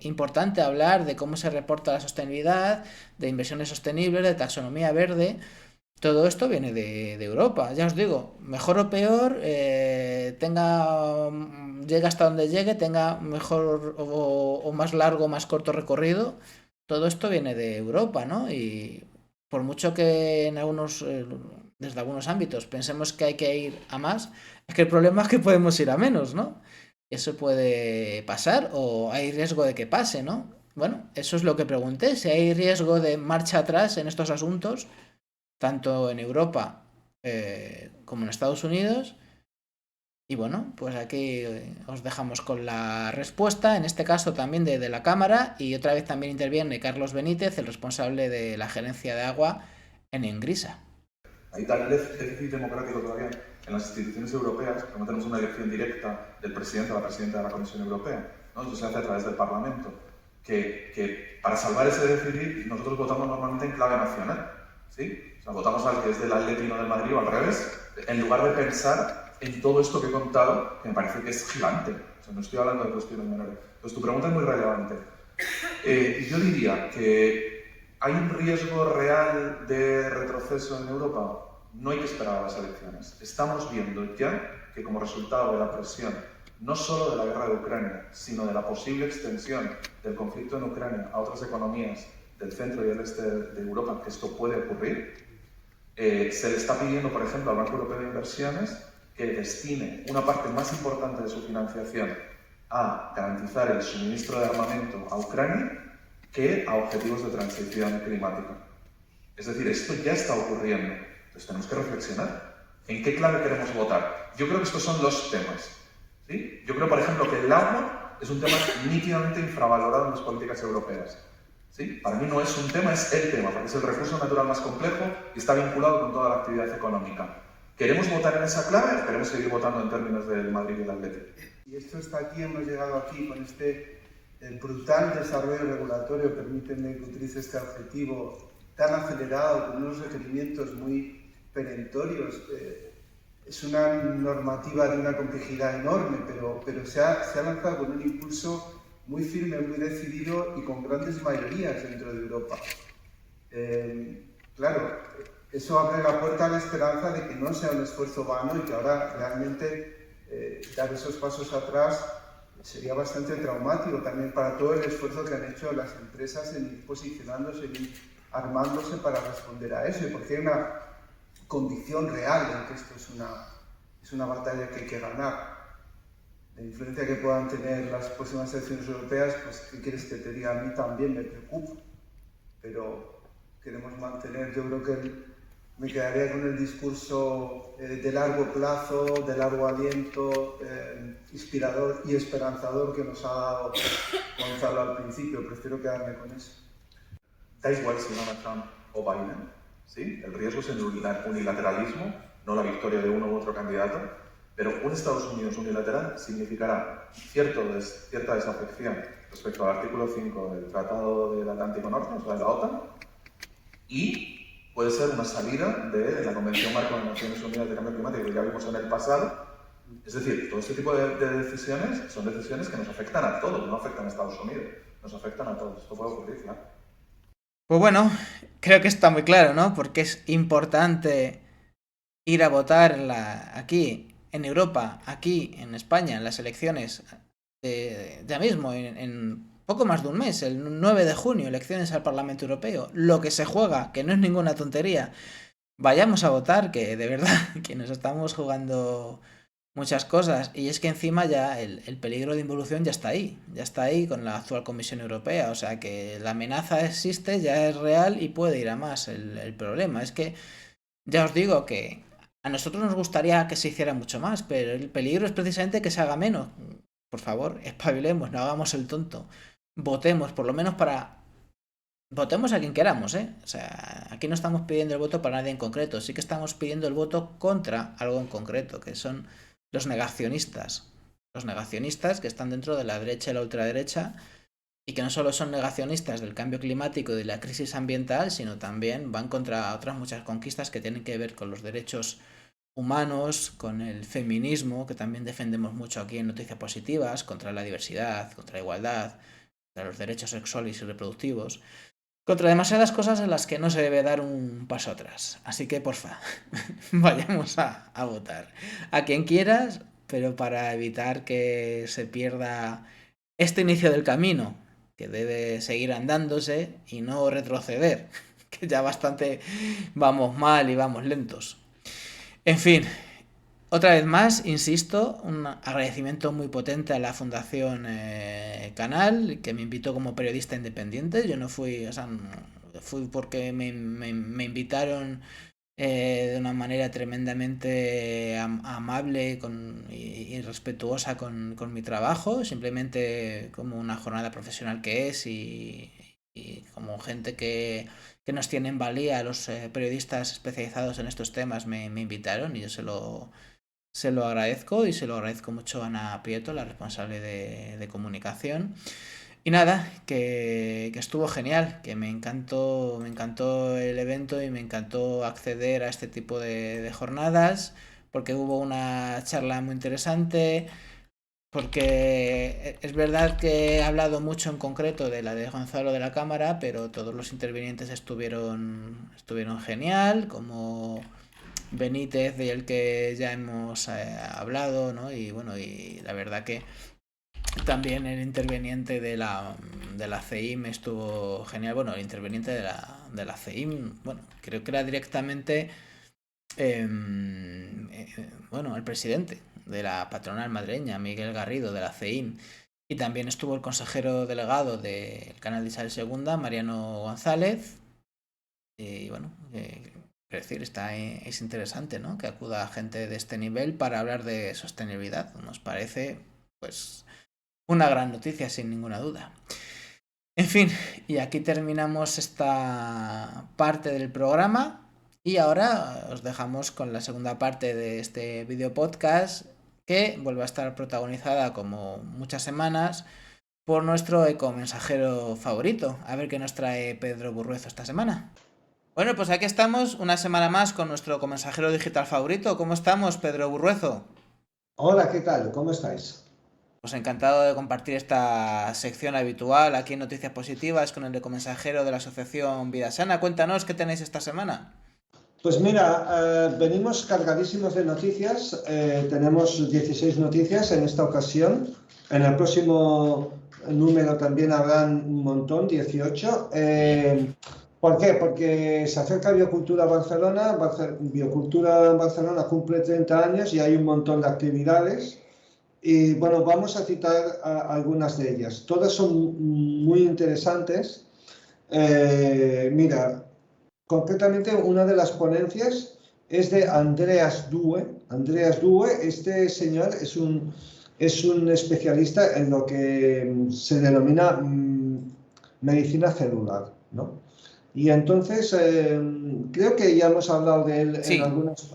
importante hablar de cómo se reporta la sostenibilidad, de inversiones sostenibles, de taxonomía verde. Todo esto viene de Europa, ya os digo, mejor o peor, llegue hasta donde llegue, tenga mejor o más largo o más corto recorrido, todo esto viene de Europa, ¿no? Y por mucho que desde algunos ámbitos pensemos que hay que ir a más, es que el problema es que podemos ir a menos, ¿no? Eso puede pasar o hay riesgo de que pase, ¿no? Bueno, eso es lo que pregunté, si hay riesgo de marcha atrás en estos asuntos, tanto en Europa como en Estados Unidos, Y bueno, pues aquí os dejamos con la respuesta, en este caso también de la Cámara, y otra vez también interviene Carlos Benítez, el responsable de la gerencia de agua en Engrisa. Hay tal déficit democrático todavía en las instituciones europeas que no tenemos una elección directa del presidente o la presidenta de la Comisión Europea, ¿no? Eso se hace a través del Parlamento, que para salvar ese déficit nosotros votamos normalmente en clave nacional, ¿sí? O sea, votamos al que es del Atleti y no del Madrid o al revés, en lugar de pensar en todo esto que he contado, que me parece que es gigante. O sea, no estoy hablando de cuestiones menores. Entonces, tu pregunta es muy relevante. Yo diría que ¿hay un riesgo real de retroceso en Europa? No hay que esperar a las elecciones. Estamos viendo ya que como resultado de la presión, no solo de la guerra de Ucrania, sino de la posible extensión del conflicto en Ucrania a otras economías del centro y del este de Europa, que esto puede ocurrir, se le está pidiendo, por ejemplo, al Banco Europeo de Inversiones que destine una parte más importante de su financiación a garantizar el suministro de armamento a Ucrania que a objetivos de transición climática. Es decir, esto ya está ocurriendo. Entonces tenemos que reflexionar. ¿En qué clave queremos votar? Yo creo que estos son los temas. ¿Sí? Yo creo, por ejemplo, que el agua es un tema nítidamente infravalorado en las políticas europeas. ¿Sí? Para mí no es un tema, es el tema, porque es el recurso natural más complejo y está vinculado con toda la actividad económica. ¿Queremos votar en esa clave o queremos seguir votando en términos del Madrid y el Atlético? Y esto está aquí, hemos llegado aquí con este brutal desarrollo regulatorio, permítanme que utilice este adjetivo, tan acelerado, con unos requerimientos muy perentorios. Es una normativa de una complejidad enorme, pero se ha lanzado con un impulso muy firme, muy decidido y con grandes mayorías dentro de Europa. Claro, eso abre la puerta a la esperanza de que no sea un esfuerzo vano y que ahora realmente dar esos pasos atrás sería bastante traumático también para todo el esfuerzo que han hecho las empresas en ir posicionándose, en ir armándose para responder a eso, y porque hay una condición real en que esto es una batalla que hay que ganar. La influencia que puedan tener las próximas elecciones europeas, pues, ¿qué quieres que te diga? A mí también me preocupa, pero queremos mantener, yo creo que me quedaría con el discurso de largo plazo, de largo aliento, inspirador y esperanzador que nos ha dado Gonzalo al principio. Prefiero quedarme con eso. Da igual si gana Trump o Biden, ¿sí? El riesgo es el unilateralismo, no la victoria de uno u otro candidato, pero un Estados Unidos unilateral significará cierta desafección respecto al artículo 5 del Tratado del Atlántico Norte, o sea, de la OTAN, y puede ser una salida de la Convención Marco de Naciones Unidas de Cambio Climático que ya vimos en el pasado. Es decir, todo este tipo de decisiones son decisiones que nos afectan a todos, no afectan a Estados Unidos, nos afectan a todos. Esto puede ocurrir, claro. Pues bueno, creo que está muy claro, ¿no? Porque es importante ir a votar aquí, en Europa, aquí, en España, en las elecciones, ya mismo, en poco más de un mes, el 9 de junio, elecciones al Parlamento Europeo. Lo que se juega, que no es ninguna tontería, vayamos a votar, que de verdad, que nos estamos jugando muchas cosas. Y es que encima ya el peligro de involución ya está ahí con la actual Comisión Europea. O sea que la amenaza existe, ya es real y puede ir a más. El problema es que, ya os digo que a nosotros nos gustaría que se hiciera mucho más, pero el peligro es precisamente que se haga menos. Por favor, espabilemos, no hagamos el tonto. Votemos, por lo menos votemos a quien queramos, ¿eh? O sea, aquí no estamos pidiendo el voto para nadie en concreto, sí que estamos pidiendo el voto contra algo en concreto, que son los negacionistas. Los negacionistas que están dentro de la derecha y la ultraderecha y que no solo son negacionistas del cambio climático y de la crisis ambiental, sino también van contra otras muchas conquistas que tienen que ver con los derechos humanos, con el feminismo, que también defendemos mucho aquí en Noticias Positivas, contra la diversidad, contra la igualdad, contra los derechos sexuales y reproductivos, contra demasiadas cosas en las que no se debe dar un paso atrás. Así que, porfa, vayamos a votar a quien quieras, pero para evitar que se pierda este inicio del camino, que debe seguir andándose y no retroceder, que ya bastante vamos mal y vamos lentos. En fin, otra vez más, insisto, un agradecimiento muy potente a la Fundación Canal, que me invitó como periodista independiente. Yo no fui, o sea, fui porque me invitaron de una manera tremendamente amable y respetuosa con mi trabajo, simplemente como una jornada profesional que es y como gente que nos tiene en valía, los periodistas especializados en estos temas me invitaron y yo se lo agradezco y se lo agradezco mucho a Ana Prieto, la responsable de comunicación. Y nada, que estuvo genial, que me encantó el evento y me encantó acceder a este tipo de jornadas, porque hubo una charla muy interesante, porque es verdad que he hablado mucho en concreto de la de Gonzalo de la Cámara, pero todos los intervinientes estuvieron genial, como Benítez, del que ya hemos hablado, ¿no? Y bueno, y la verdad que también el interveniente de la CEIM estuvo genial. Bueno, el interveniente de la CEIM, bueno, creo que era directamente, bueno, el presidente de la patronal madrileña, Miguel Garrido, de la CEIM. Y también estuvo el consejero delegado del canal de Isabel II, Mariano González. Y bueno, quiero decir, es interesante, ¿no? Que acuda gente de este nivel para hablar de sostenibilidad. Nos parece, pues, una gran noticia, sin ninguna duda. En fin, y aquí terminamos esta parte del programa y ahora os dejamos con la segunda parte de este video podcast que vuelve a estar protagonizada, como muchas semanas, por nuestro ecomensajero favorito. A ver qué nos trae Pedro Burruezo esta semana. Bueno, pues aquí estamos una semana más con nuestro ecomensajero digital favorito. ¿Cómo estamos, Pedro Burruezo? Hola, ¿qué tal? ¿Cómo estáis? Pues encantado de compartir esta sección habitual aquí en Noticias Positivas con el ecomensajero de la Asociación Vida Sana. Cuéntanos qué tenéis esta semana. Pues mira, venimos cargadísimos de noticias. Tenemos 16 noticias en esta ocasión. En el próximo número también habrán un montón, 18. ¿Por qué? Porque se acerca Biocultura Barcelona. Biocultura Barcelona cumple 30 años y hay un montón de actividades. Y bueno, vamos a citar algunas de ellas. Todas son muy interesantes. Mira, concretamente una de las ponencias es de Andreas Due. Andreas Due, este señor es un especialista en lo que se denomina medicina celular, ¿no? Y entonces, creo que ya hemos hablado de él Sí.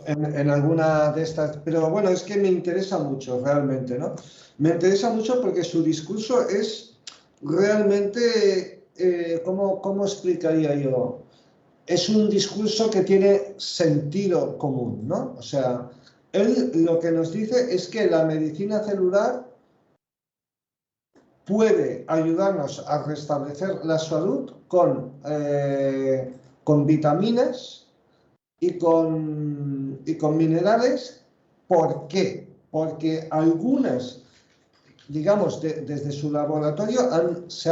en alguna de estas, pero bueno, es que me interesa mucho realmente, ¿no? Me interesa mucho porque su discurso es realmente, ¿cómo explicaría yo? Es un discurso que tiene sentido común, ¿no? O sea, él lo que nos dice es que la medicina celular puede ayudarnos a restablecer la salud con vitaminas y con minerales. ¿Por qué? Porque algunas, digamos, desde su laboratorio se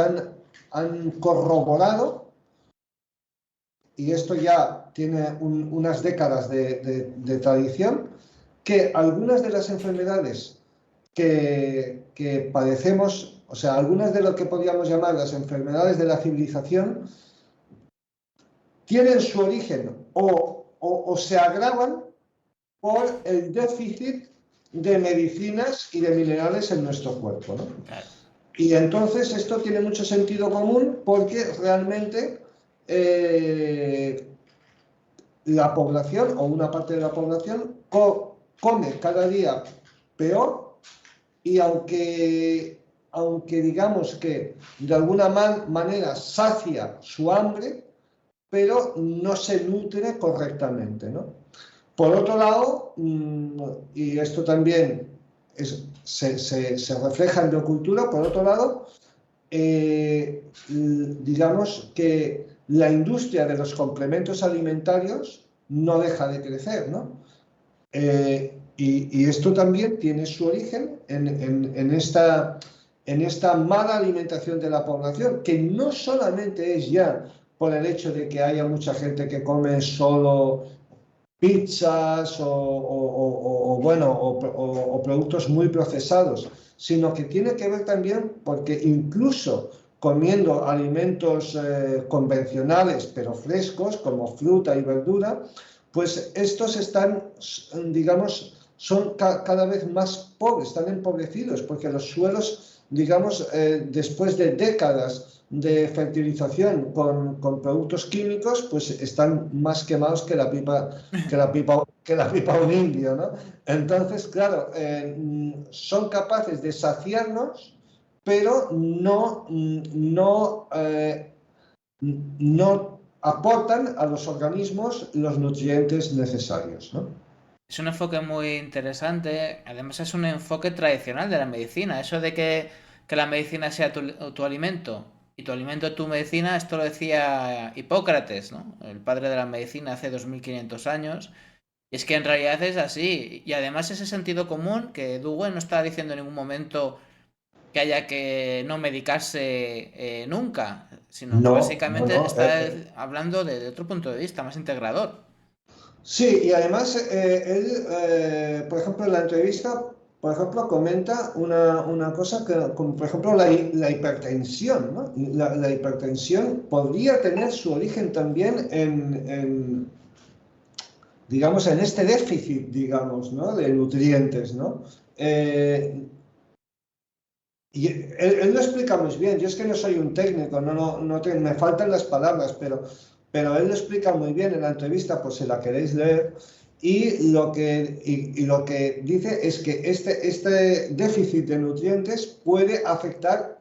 han corroborado, y esto ya tiene unas décadas de tradición, que algunas de las enfermedades que padecemos, o sea, algunas de lo que podríamos llamar las enfermedades de la civilización, tienen su origen o se agravan por el déficit de medicinas y de minerales en nuestro cuerpo, ¿no? Claro. Y entonces esto tiene mucho sentido común porque realmente la población o una parte de la población come cada día peor, y aunque digamos que de alguna manera sacia su hambre, pero no se nutre correctamente, ¿no? Por otro lado, y esto también se refleja en Biocultura, por otro lado, digamos que la industria de los complementos alimentarios no deja de crecer, ¿no? Y esto también tiene su origen en esta mala alimentación de la población, que no solamente es ya por el hecho de que haya mucha gente que come solo pizzas o productos muy procesados, sino que tiene que ver también porque incluso comiendo alimentos convencionales pero frescos como fruta y verdura, pues estos están, digamos, son cada vez más pobres, están empobrecidos, porque los suelos, digamos, después de décadas de fertilización con productos químicos, pues están más quemados que la pipa de un indio, ¿no? Entonces, claro, son capaces de saciarnos, pero no aportan a los organismos los nutrientes necesarios, ¿no? Es un enfoque muy interesante, además es un enfoque tradicional de la medicina, eso de que la medicina sea tu alimento y tu alimento tu medicina, esto lo decía Hipócrates, ¿no? El padre de la medicina hace 2500 años, y es que en realidad es así, y además ese sentido común que Dewey no está diciendo en ningún momento que haya que no medicarse nunca, sino que No, no, básicamente no. está hablando de otro punto de vista más integrador. Sí, y además él, por ejemplo, en la entrevista, por ejemplo, comenta una cosa que, como por ejemplo, la hipertensión, ¿no? La hipertensión podría tener su origen también digamos, en este déficit, digamos, ¿no? De nutrientes, ¿no? Y él lo explica muy bien. Yo es que no soy un técnico, me faltan las palabras, pero él lo explica muy bien en la entrevista, por si la queréis leer. Y lo que dice es que este déficit de nutrientes puede afectar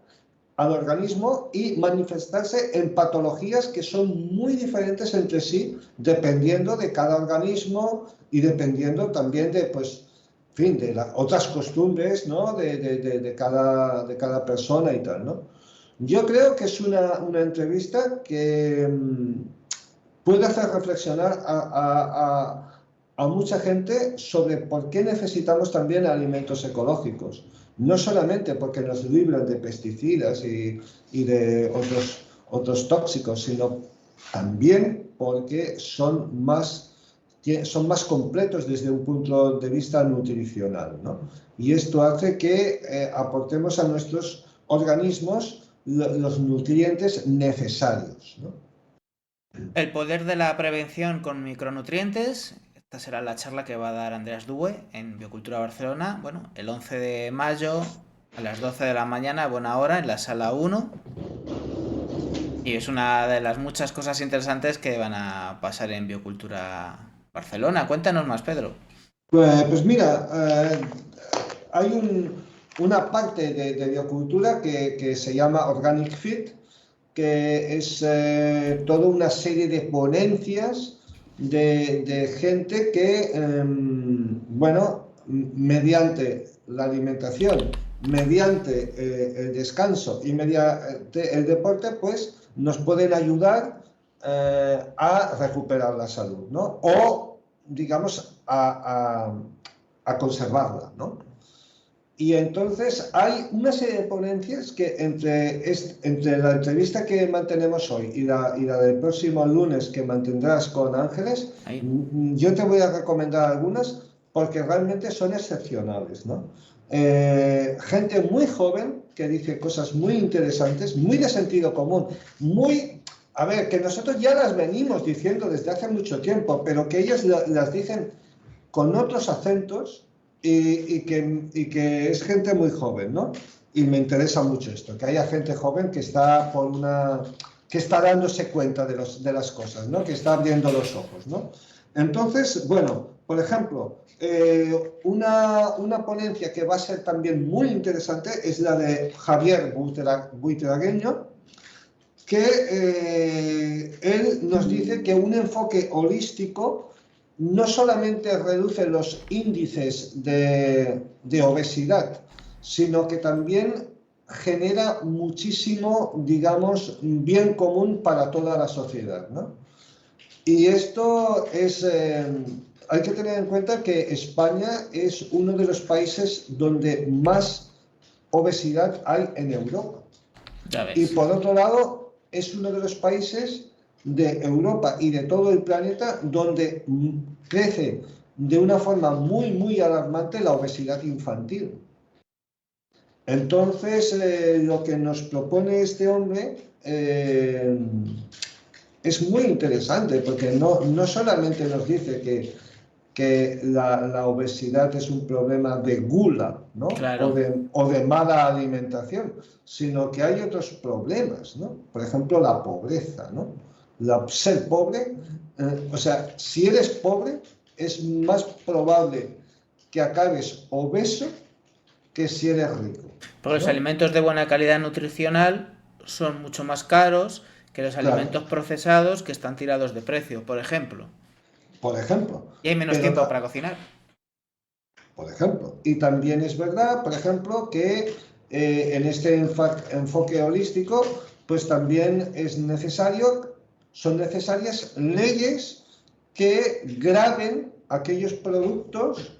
al organismo y manifestarse en patologías que son muy diferentes entre sí, dependiendo de cada organismo y dependiendo también de, pues, en fin, de otras costumbres, ¿no? de cada persona y tal, ¿no? Yo creo que es una entrevista que puede hacer reflexionar a mucha gente sobre por qué necesitamos también alimentos ecológicos. No solamente porque nos libran de pesticidas y de otros tóxicos, sino también porque son más completos desde un punto de vista nutricional, ¿no? Y esto hace que aportemos a nuestros organismos los nutrientes necesarios, ¿no? El poder de la prevención con micronutrientes. Esta será la charla que va a dar Andreas Due en Biocultura Barcelona. Bueno, el 11 de mayo a las 12 de la mañana, buena hora, en la sala 1. Y es una de las muchas cosas interesantes que van a pasar en Biocultura Barcelona. Cuéntanos más, Pedro. Pues mira, hay una parte de biocultura que se llama Organic Fit, que es toda una serie de ponencias de gente que, bueno, mediante la alimentación, mediante el descanso y mediante el deporte, pues nos pueden ayudar a recuperar la salud, ¿no? O, digamos, a conservarla, ¿no? Y entonces hay una serie de ponencias que entre la entrevista que mantenemos hoy y la del próximo lunes que mantendrás con Ángeles, yo te voy a recomendar algunas porque realmente son excepcionales, ¿no? Gente muy joven que dice cosas muy interesantes, muy de sentido común, a ver, que nosotros ya las venimos diciendo desde hace mucho tiempo, pero que ellos las dicen con otros acentos. Y que es gente muy joven, ¿no? Y me interesa mucho esto, que haya gente joven que está que está dándose cuenta de las cosas, ¿no? Que está abriendo los ojos, ¿no? Entonces, bueno, por ejemplo, una ponencia que va a ser también muy interesante es la de Javier Buitragueño, que él nos dice que un enfoque holístico no solamente reduce los índices de obesidad, sino que también genera muchísimo, digamos, bien común para toda la sociedad, ¿no? Y esto es, hay que tener en cuenta que España es uno de los países donde más obesidad hay en Europa. Ya ves. Y por otro lado, es uno de los países de Europa y de todo el planeta donde crece de una forma muy, muy alarmante la obesidad infantil. Entonces, lo que nos propone este hombre es muy interesante porque no solamente nos dice que la obesidad es un problema de gula, ¿no? Claro. o de mala alimentación, sino que hay otros problemas, ¿no? Por ejemplo, la pobreza, ¿no? Ser pobre, o sea, si eres pobre, es más probable que acabes obeso que si eres rico, Porque los ¿no? alimentos de buena calidad nutricional son mucho más caros que los Claro, alimentos procesados que están tirados de precio, por ejemplo. por ejemplo. Y hay menos Pero, tiempo para cocinar. por ejemplo, y también es verdad, por ejemplo, que en este enfoque holístico, pues también son necesarias leyes que graven aquellos productos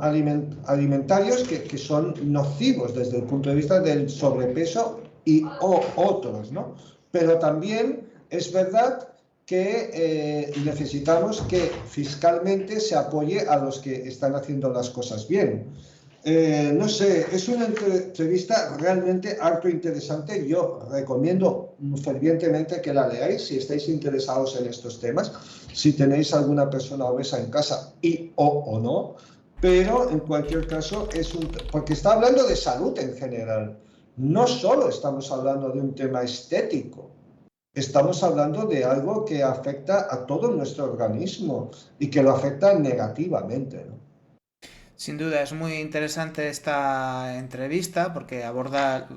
alimentarios que son nocivos desde el punto de vista del sobrepeso o otros, ¿no? Pero también es verdad que necesitamos que fiscalmente se apoye a los que están haciendo las cosas bien. No sé, es una entrevista realmente harto interesante. Yo recomiendo fervientemente que la leáis si estáis interesados en estos temas, si tenéis alguna persona obesa en casa o no, pero en cualquier caso porque está hablando de salud en general. No solo estamos hablando de un tema estético, estamos hablando de algo que afecta a todo nuestro organismo y que lo afecta negativamente, ¿no? Sin duda, es muy interesante esta entrevista porque aborda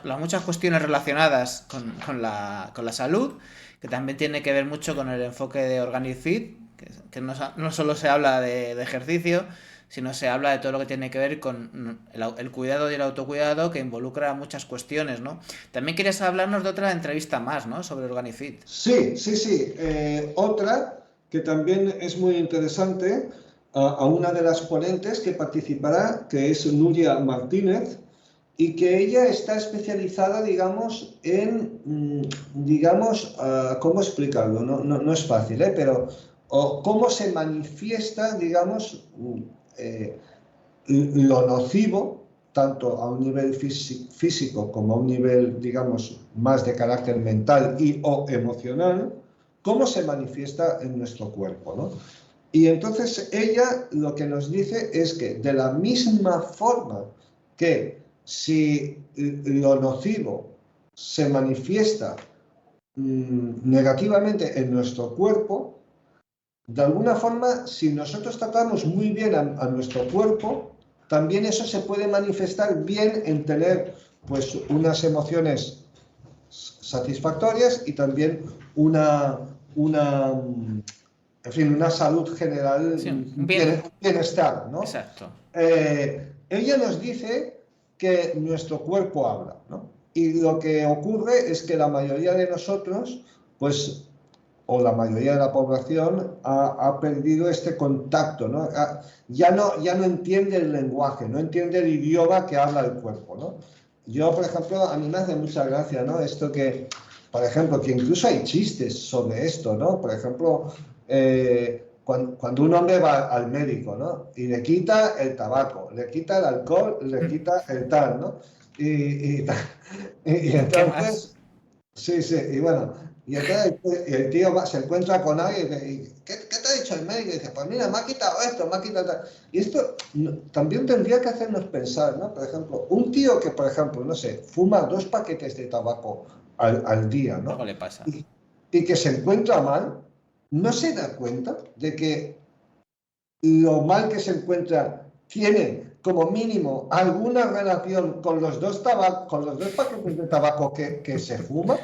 las muchas cuestiones relacionadas con la salud, que también tiene que ver mucho con el enfoque de Organic Fit, que no solo se habla de ejercicio, sino se habla de todo lo que tiene que ver con el cuidado y el autocuidado, que involucra muchas cuestiones, ¿no? También quieres hablarnos de otra entrevista más, ¿no? Sobre Organic Fit. Sí. Otra que también es muy interesante, a una de las ponentes que participará, que es Nuria Martínez, y que ella está especializada, digamos, ¿cómo explicarlo? No es fácil, pero cómo se manifiesta, digamos, lo nocivo, tanto a un nivel físico como a un nivel, digamos, más de carácter mental o emocional, cómo se manifiesta en nuestro cuerpo, ¿no? Y entonces ella lo que nos dice es que de la misma forma que si lo nocivo se manifiesta negativamente en nuestro cuerpo, de alguna forma, si nosotros tratamos muy bien a nuestro cuerpo, también eso se puede manifestar bien en tener pues unas emociones satisfactorias y también una salud general, Sí, bienestar, ¿no? Exacto. Ella nos dice que nuestro cuerpo habla, ¿no? Y lo que ocurre es que la mayoría de nosotros, pues, o la mayoría de la población ha perdido este contacto, ¿no? Ya no entiende el lenguaje, no entiende el idioma que habla el cuerpo, ¿no? Yo, por ejemplo, a mí me hace mucha gracia, ¿no? Esto que, por ejemplo, que incluso hay chistes sobre esto, ¿no? Por ejemplo, cuando un hombre va al médico, ¿no? Y le quita el tabaco, le quita el alcohol, le quita el tal, ¿no? Y entonces, sí, y bueno, y entonces el tío se encuentra con alguien y dice, ¿qué te ha dicho el médico? Y dice, pues mira, me ha quitado esto, me ha quitado tal. Y esto también tendría que hacernos pensar, ¿no? Por ejemplo, un tío que, por ejemplo, no sé, fuma 2 paquetes de tabaco al día, ¿no? Algo le pasa. Y que se encuentra mal, no se da cuenta de que lo mal que se encuentra tiene como mínimo alguna relación con los 2 paquetes de tabaco que se fuma.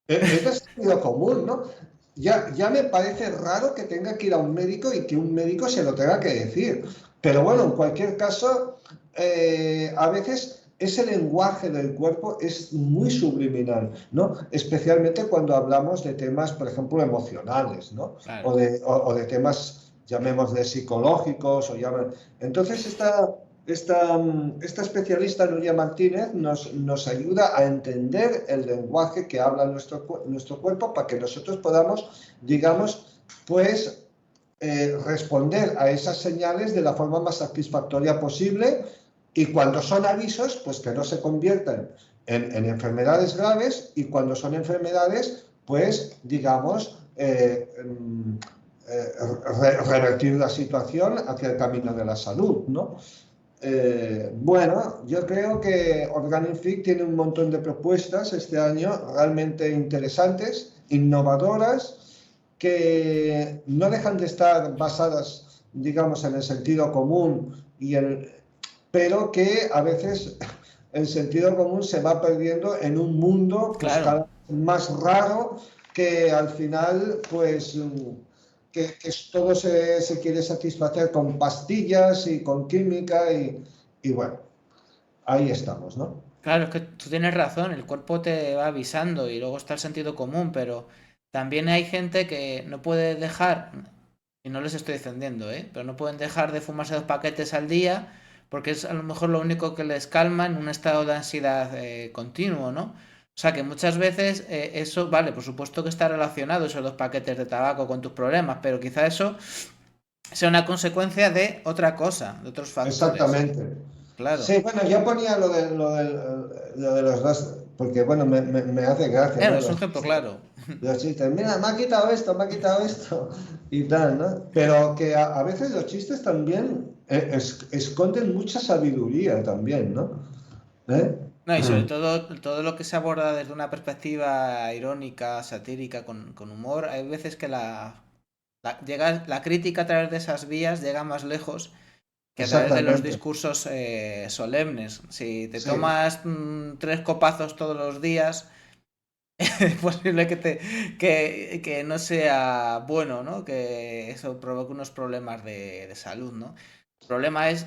Es de sentido común, ¿no? Ya me parece raro que tenga que ir a un médico y que un médico se lo tenga que decir. Pero bueno, en cualquier caso, a veces ese lenguaje del cuerpo es muy subliminal, ¿no? Especialmente cuando hablamos de temas, por ejemplo, emocionales, ¿no? Claro. O de temas, llamémosle psicológicos. Entonces, esta especialista, Nuria Martínez, nos ayuda a entender el lenguaje que habla nuestro cuerpo para que nosotros podamos, digamos, pues responder a esas señales de la forma más satisfactoria posible Y cuando son avisos, pues que no se conviertan en enfermedades graves, y cuando son enfermedades, pues digamos, revertir la situación hacia el camino de la salud, ¿no? Bueno, yo creo que Organic tiene un montón de propuestas este año realmente interesantes, innovadoras, que no dejan de estar basadas, digamos, en el sentido común, pero que a veces el sentido común se va perdiendo en un mundo pues, Claro. cada vez más raro, que al final pues que todo se quiere satisfacer con pastillas y con química y bueno, ahí estamos, ¿no? Claro, es que tú tienes razón, el cuerpo te va avisando y luego está el sentido común, pero también hay gente que no puede dejar, y no les estoy defendiendo, pero no pueden dejar de fumarse 2 paquetes al día porque es a lo mejor lo único que les calma en un estado de ansiedad continuo, ¿no? O sea que muchas veces eso, vale, por supuesto que está relacionado esos 2 paquetes de tabaco con tus problemas, pero quizá eso sea una consecuencia de otra cosa, de otros factores. Exactamente. Claro. Sí, bueno, yo ponía lo de los dos, porque bueno, me hace gracia, Claro, ¿no? es un ejemplo claro. Los chistes, mira, me ha quitado esto, y tal, ¿no? Pero que a veces los chistes también esconden mucha sabiduría también, ¿no? ¿Eh? No, y sobre todo lo que se aborda desde una perspectiva irónica, satírica, con humor, hay veces que la crítica a través de esas vías llega más lejos que a través de los Exactamente. discursos solemnes. Si te Sí, tomas 3 copazos todos los días, es posible que no sea bueno, ¿no? Que eso provoque unos problemas de salud, ¿no? El problema es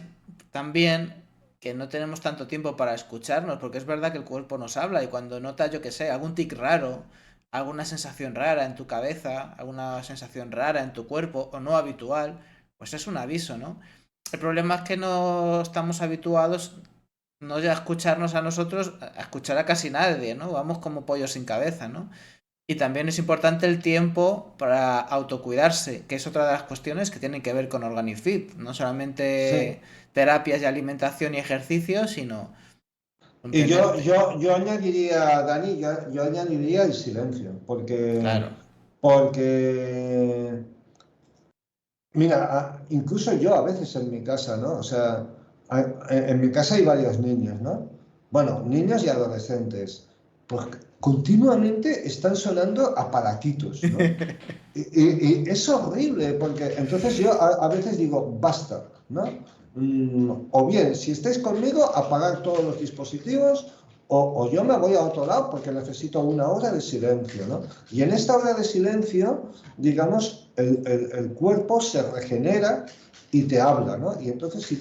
también que no tenemos tanto tiempo para escucharnos, porque es verdad que el cuerpo nos habla y cuando notas, yo que sé, algún tic raro, alguna sensación rara en tu cabeza, alguna sensación rara en tu cuerpo o no habitual, pues es un aviso, ¿no? El problema es que no estamos habituados no ya a escucharnos a nosotros, a escuchar a casi nadie, ¿no? Vamos como pollos sin cabeza, ¿no? Y también es importante el tiempo para autocuidarse, que es otra de las cuestiones que tienen que ver con Organic Fit. No sí. solamente terapias de alimentación y ejercicio, sino Y yo, contenerte. yo, yo añadiría, Dani, yo añadiría el silencio, Claro. porque mira, incluso yo a veces en mi casa, ¿no? O sea, en mi casa hay varios niños, ¿no? Bueno, niños y adolescentes. Pues continuamente están sonando aparatitos, ¿no? Y es horrible, porque entonces yo a veces digo, basta, ¿no? O bien, si estáis conmigo, apagar todos los dispositivos, o yo me voy a otro lado porque necesito una hora de silencio, ¿no? Y en esta hora de silencio, digamos, el cuerpo se regenera y te habla, ¿no? Y entonces si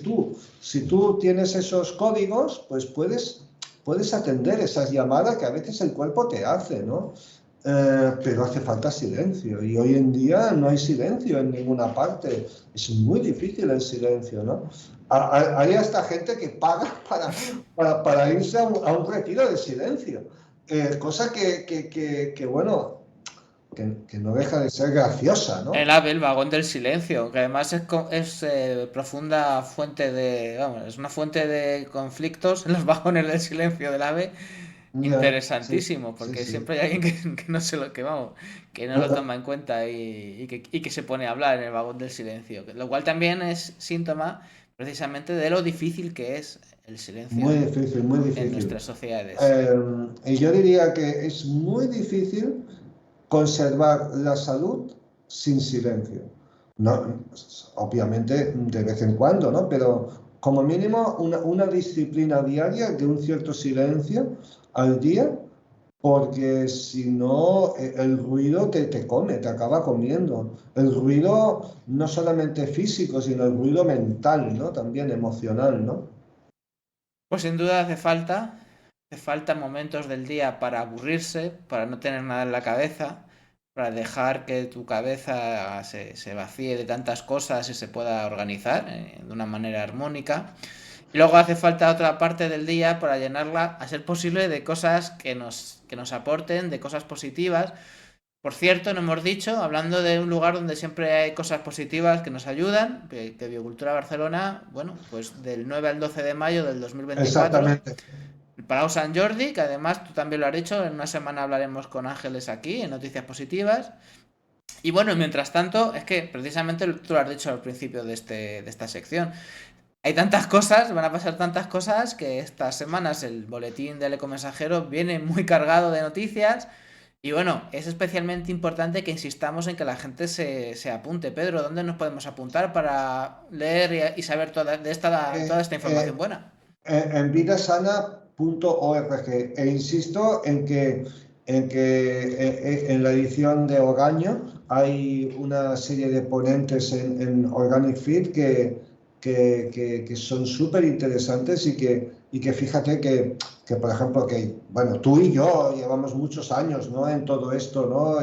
tú tienes esos códigos, pues puedes atender esas llamadas que a veces el cuerpo te hace, ¿no? Pero hace falta silencio y hoy en día no hay silencio en ninguna parte. Es muy difícil el silencio, ¿no? Hay hasta gente que paga para irse a un retiro de silencio. Cosa bueno, que no deja de ser graciosa, El ¿no? ave, el vagón del silencio, que además es profunda fuente vamos, es una fuente de conflictos en los vagones del silencio del ave. Ya, sí, Interesantísimo, sí, porque sí. siempre hay alguien que no se lo que vamos, que no lo toma en cuenta y que se pone a hablar en el vagón del silencio, lo cual también es síntoma precisamente de lo difícil que es el silencio Muy difícil, muy en difícil. nuestras sociedades. Y yo diría que es muy difícil conservar la salud sin silencio. No, obviamente de vez en cuando, ¿no? Pero como mínimo una disciplina diaria de un cierto silencio al día, porque si no el ruido te come, te acaba comiendo. El ruido no solamente físico, sino el ruido mental, ¿no? También emocional, ¿no? Pues sin duda hace falta momentos del día para aburrirse, para no tener nada en la cabeza, para dejar que tu cabeza se vacíe de tantas cosas y se pueda organizar de una manera armónica. Y luego hace falta otra parte del día para llenarla, a ser posible, de cosas que nos aporten, de cosas positivas, Por cierto, no hemos dicho, hablando de un lugar donde siempre hay cosas positivas que nos ayudan, que Biocultura Barcelona, bueno, pues del 9 al 12 de mayo del 2024, Exactamente. el Palau Sant Jordi, que además tú también lo has dicho, en una semana hablaremos con Ángeles aquí, en Noticias Positivas. Y bueno, mientras tanto, es que precisamente tú lo has dicho al principio de esta sección. Hay tantas cosas, van a pasar tantas cosas que estas semanas el boletín del Ecomensajero viene muy cargado de noticias. Y bueno, es especialmente importante que insistamos en que la gente se apunte. Pedro, ¿dónde nos podemos apuntar para leer y saber toda esta Eh, información eh, buena? en vidasana.org. E insisto en que en la edición de Ogaño hay una serie de ponentes en Organic Feed que son súper interesantes y que fíjate que, por ejemplo, bueno, tú y yo llevamos muchos años, ¿no?, en todo esto, ¿no?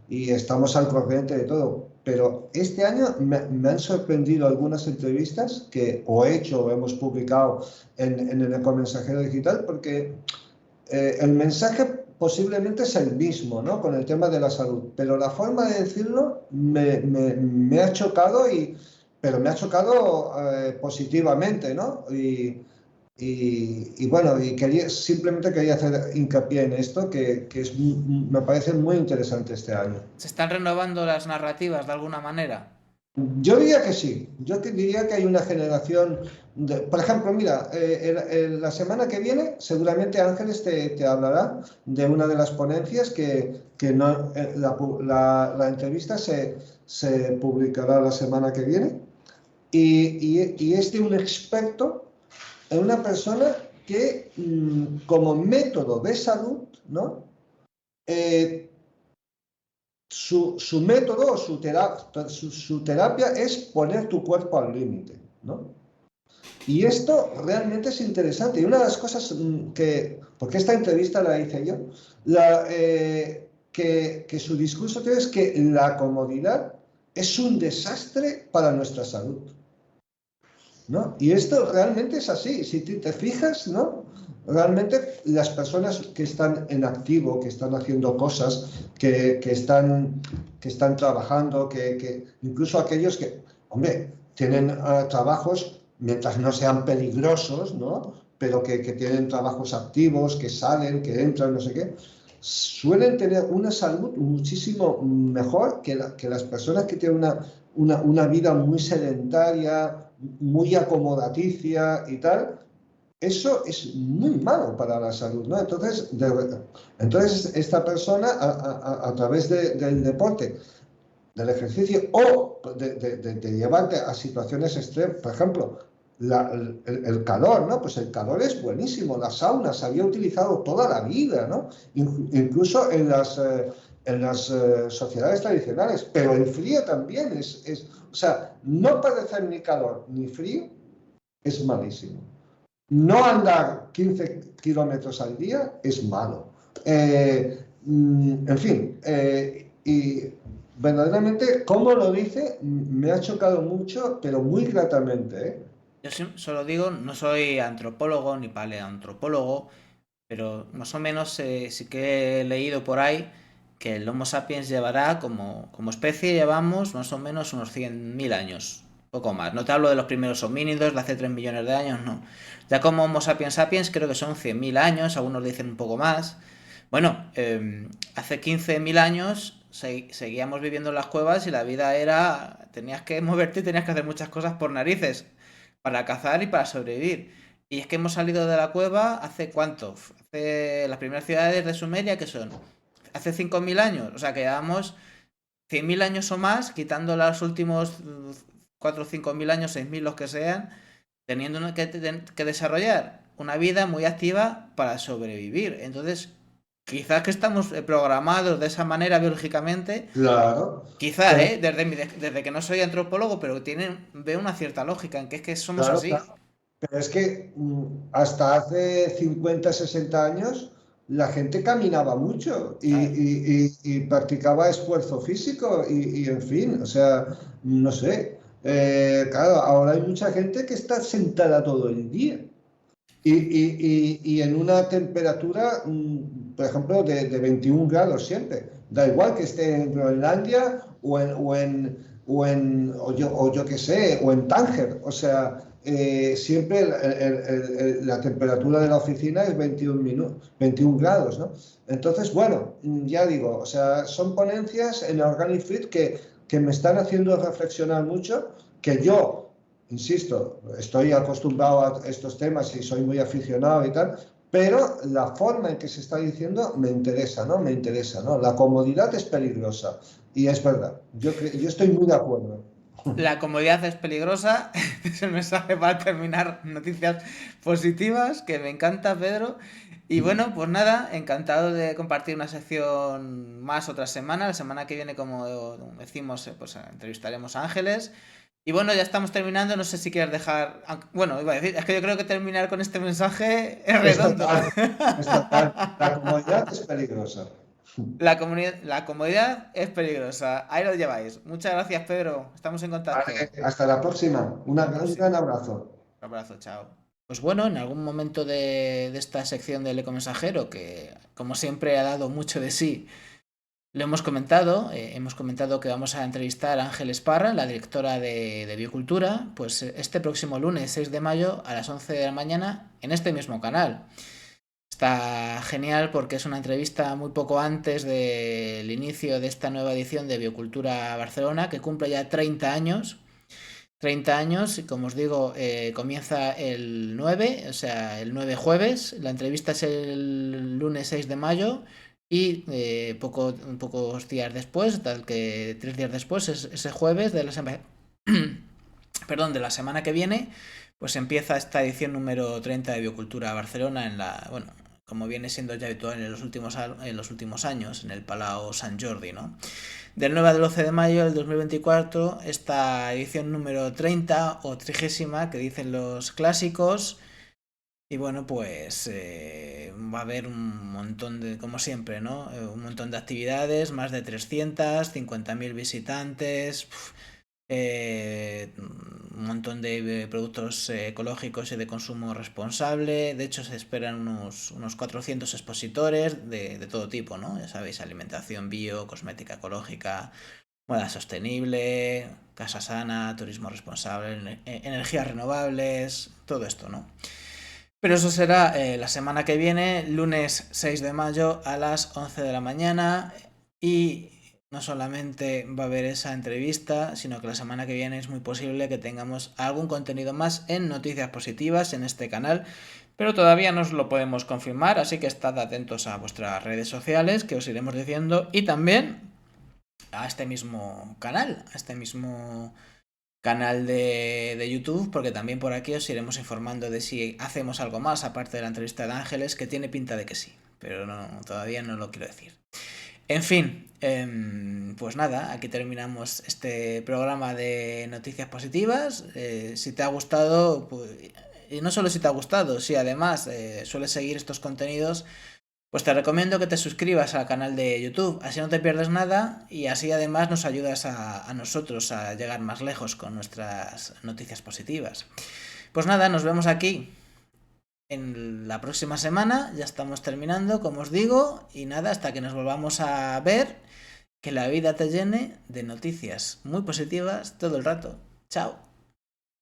Y estamos al corriente de todo. Pero este año me han sorprendido algunas entrevistas que o he hecho o hemos publicado en el Ecomensajero Digital, porque el mensaje posiblemente es el mismo, ¿no?, con el tema de la salud, pero la forma de decirlo me ha chocado, pero me ha chocado positivamente, ¿no? Y bueno, simplemente quería hacer hincapié en esto, que me parece muy interesante este año. ¿Se están renovando las narrativas de alguna manera? Yo diría que sí, diría que hay una generación, por ejemplo, mira, la semana que viene seguramente Ángeles te hablará de una de las ponencias que no, la entrevista se publicará la semana que viene y es de un experto, una persona que como método de salud, ¿no? Su método o su terapia es poner tu cuerpo al límite, ¿no? Y esto realmente es interesante. Y una de las cosas porque esta entrevista la hice yo, que su discurso es que la comodidad es un desastre para nuestra salud, ¿no? Y esto realmente es así. Si te fijas, ¿no?, realmente las personas que están en activo, que están haciendo cosas, que están trabajando, que incluso aquellos que, hombre, tienen trabajos, mientras no sean peligrosos, ¿no?, pero que tienen trabajos activos, que salen, que entran, no sé qué, suelen tener una salud muchísimo mejor que las personas que tienen una vida muy sedentaria, muy acomodaticia y tal. Eso es muy malo para la salud, ¿no? Entonces esta persona, a través del deporte, del ejercicio o de llevarte a situaciones extremas, por ejemplo, el calor, ¿no? Pues el calor es buenísimo. La sauna se había utilizado toda la vida, ¿no? Incluso en las sociedades tradicionales, pero el frío también o sea, no padecer ni calor ni frío es malísimo. No andar 15 kilómetros al día es malo. En fin, y verdaderamente, como lo dice, me ha chocado mucho, pero muy gratamente, ¿eh? Yo solo digo, no soy antropólogo ni paleoantropólogo, pero más o menos sí que he leído por ahí que el Homo sapiens llevará, como especie, llevamos más o menos unos 100.000 años, poco más. No te hablo de los primeros homínidos de hace 3 millones de años, no. Ya como Homo sapiens sapiens creo que son 100.000 años, algunos dicen un poco más. Bueno, hace 15.000 años seguíamos viviendo en las cuevas y la vida era, tenías que moverte y tenías que hacer muchas cosas por narices para cazar y para sobrevivir. Y es que hemos salido de la cueva hace ¿cuánto? Hace las primeras ciudades de Sumeria, que son hace 5.000 años. O sea que llevamos 100.000 años o más, quitando los últimos 4 o 5.000 años, 6.000 los que sean, teniendo que desarrollar una vida muy activa para sobrevivir. Entonces, quizás que estamos programados de esa manera biológicamente. Claro. Quizás, desde que no soy antropólogo, pero veo una cierta lógica en que es que somos Claro, así. claro. Pero es que hasta hace 50, 60 años la gente caminaba mucho Claro. y practicaba esfuerzo físico y en fin, o sea, no sé. Claro, ahora hay mucha gente que está sentada todo el día y en una temperatura, por ejemplo, de 21 grados siempre. Da igual que esté en Groenlandia o yo qué sé, o en Tánger. O sea, siempre la temperatura de la oficina es 21 grados, ¿no? Entonces, bueno, ya digo, o sea, son ponencias en Organic Fit que me están haciendo reflexionar mucho, que yo, insisto, estoy acostumbrado a estos temas y soy muy aficionado y tal, pero la forma en que se está diciendo me interesa, ¿no? Me interesa, ¿no? La comodidad es peligrosa. Y es verdad, yo estoy muy de acuerdo. La comodidad es peligrosa, es el mensaje para terminar. Noticias positivas, que me encanta, Pedro. Y bueno, pues nada, encantado de compartir una sección más otra semana. La semana que viene, como decimos, pues entrevistaremos a Ángeles. Y bueno, ya estamos terminando, no sé si quieres dejar... Bueno, iba a decir, es que yo creo que terminar con este mensaje es redondo. La comodidad es peligrosa. La comodidad es peligrosa. Ahí lo lleváis. Muchas gracias, Pedro. Estamos en contacto. Vale, hasta la próxima. Un gran abrazo. Un abrazo, chao. Pues bueno, en algún momento de esta sección del Ecomensajero, que como siempre ha dado mucho de sí, lo hemos comentado que vamos a entrevistar a Ángeles Parra, la directora de Biocultura, pues este próximo lunes 6 de mayo a las 11 de la mañana en este mismo canal. Está genial porque es una entrevista muy poco antes del inicio de esta nueva edición de Biocultura Barcelona, que cumple ya 30 años. 30 años, y como os digo, comienza el 9, o sea, el 9 jueves. La entrevista es el lunes 6 de mayo y pocos días después, tal que 3 días después, ese jueves de la de la semana que viene, pues empieza esta edición número 30 de Biocultura Barcelona como viene siendo ya habitual en los últimos años, en el Palau Sant Jordi, ¿no? Del 9 al 12 de mayo del 2024, esta edición número 30 o 30ª, que dicen los clásicos. Y bueno, pues va a haber un montón de, como siempre, ¿no? Un montón de actividades, más de 300, 50.000 visitantes, un montón de productos ecológicos y de consumo responsable. De hecho, se esperan unos 400 expositores de todo tipo, ¿no? Ya sabéis, alimentación bio, cosmética ecológica, moda sostenible, casa sana, turismo responsable, energías renovables, todo esto, ¿no? Pero eso será la semana que viene, lunes 6 de mayo a las 11 de la mañana. Y no solamente va a haber esa entrevista, sino que la semana que viene es muy posible que tengamos algún contenido más en Noticias Positivas en este canal, pero todavía no os lo podemos confirmar, así que estad atentos a vuestras redes sociales, que os iremos diciendo, y también a este mismo canal, de YouTube, porque también por aquí os iremos informando de si hacemos algo más aparte de la entrevista de Ángeles, que tiene pinta de que sí, pero todavía no lo quiero decir. En fin, pues nada, aquí terminamos este programa de Noticias Positivas. Si te ha gustado, pues, y no solo si te ha gustado, si además sueles seguir estos contenidos, pues te recomiendo que te suscribas al canal de YouTube, así no te pierdes nada y así además nos ayudas a nosotros a llegar más lejos con nuestras noticias positivas. Pues nada, nos vemos aquí en la próxima semana. Ya estamos terminando, como os digo, y nada, hasta que nos volvamos a ver, que la vida te llene de noticias muy positivas todo el rato. Chao.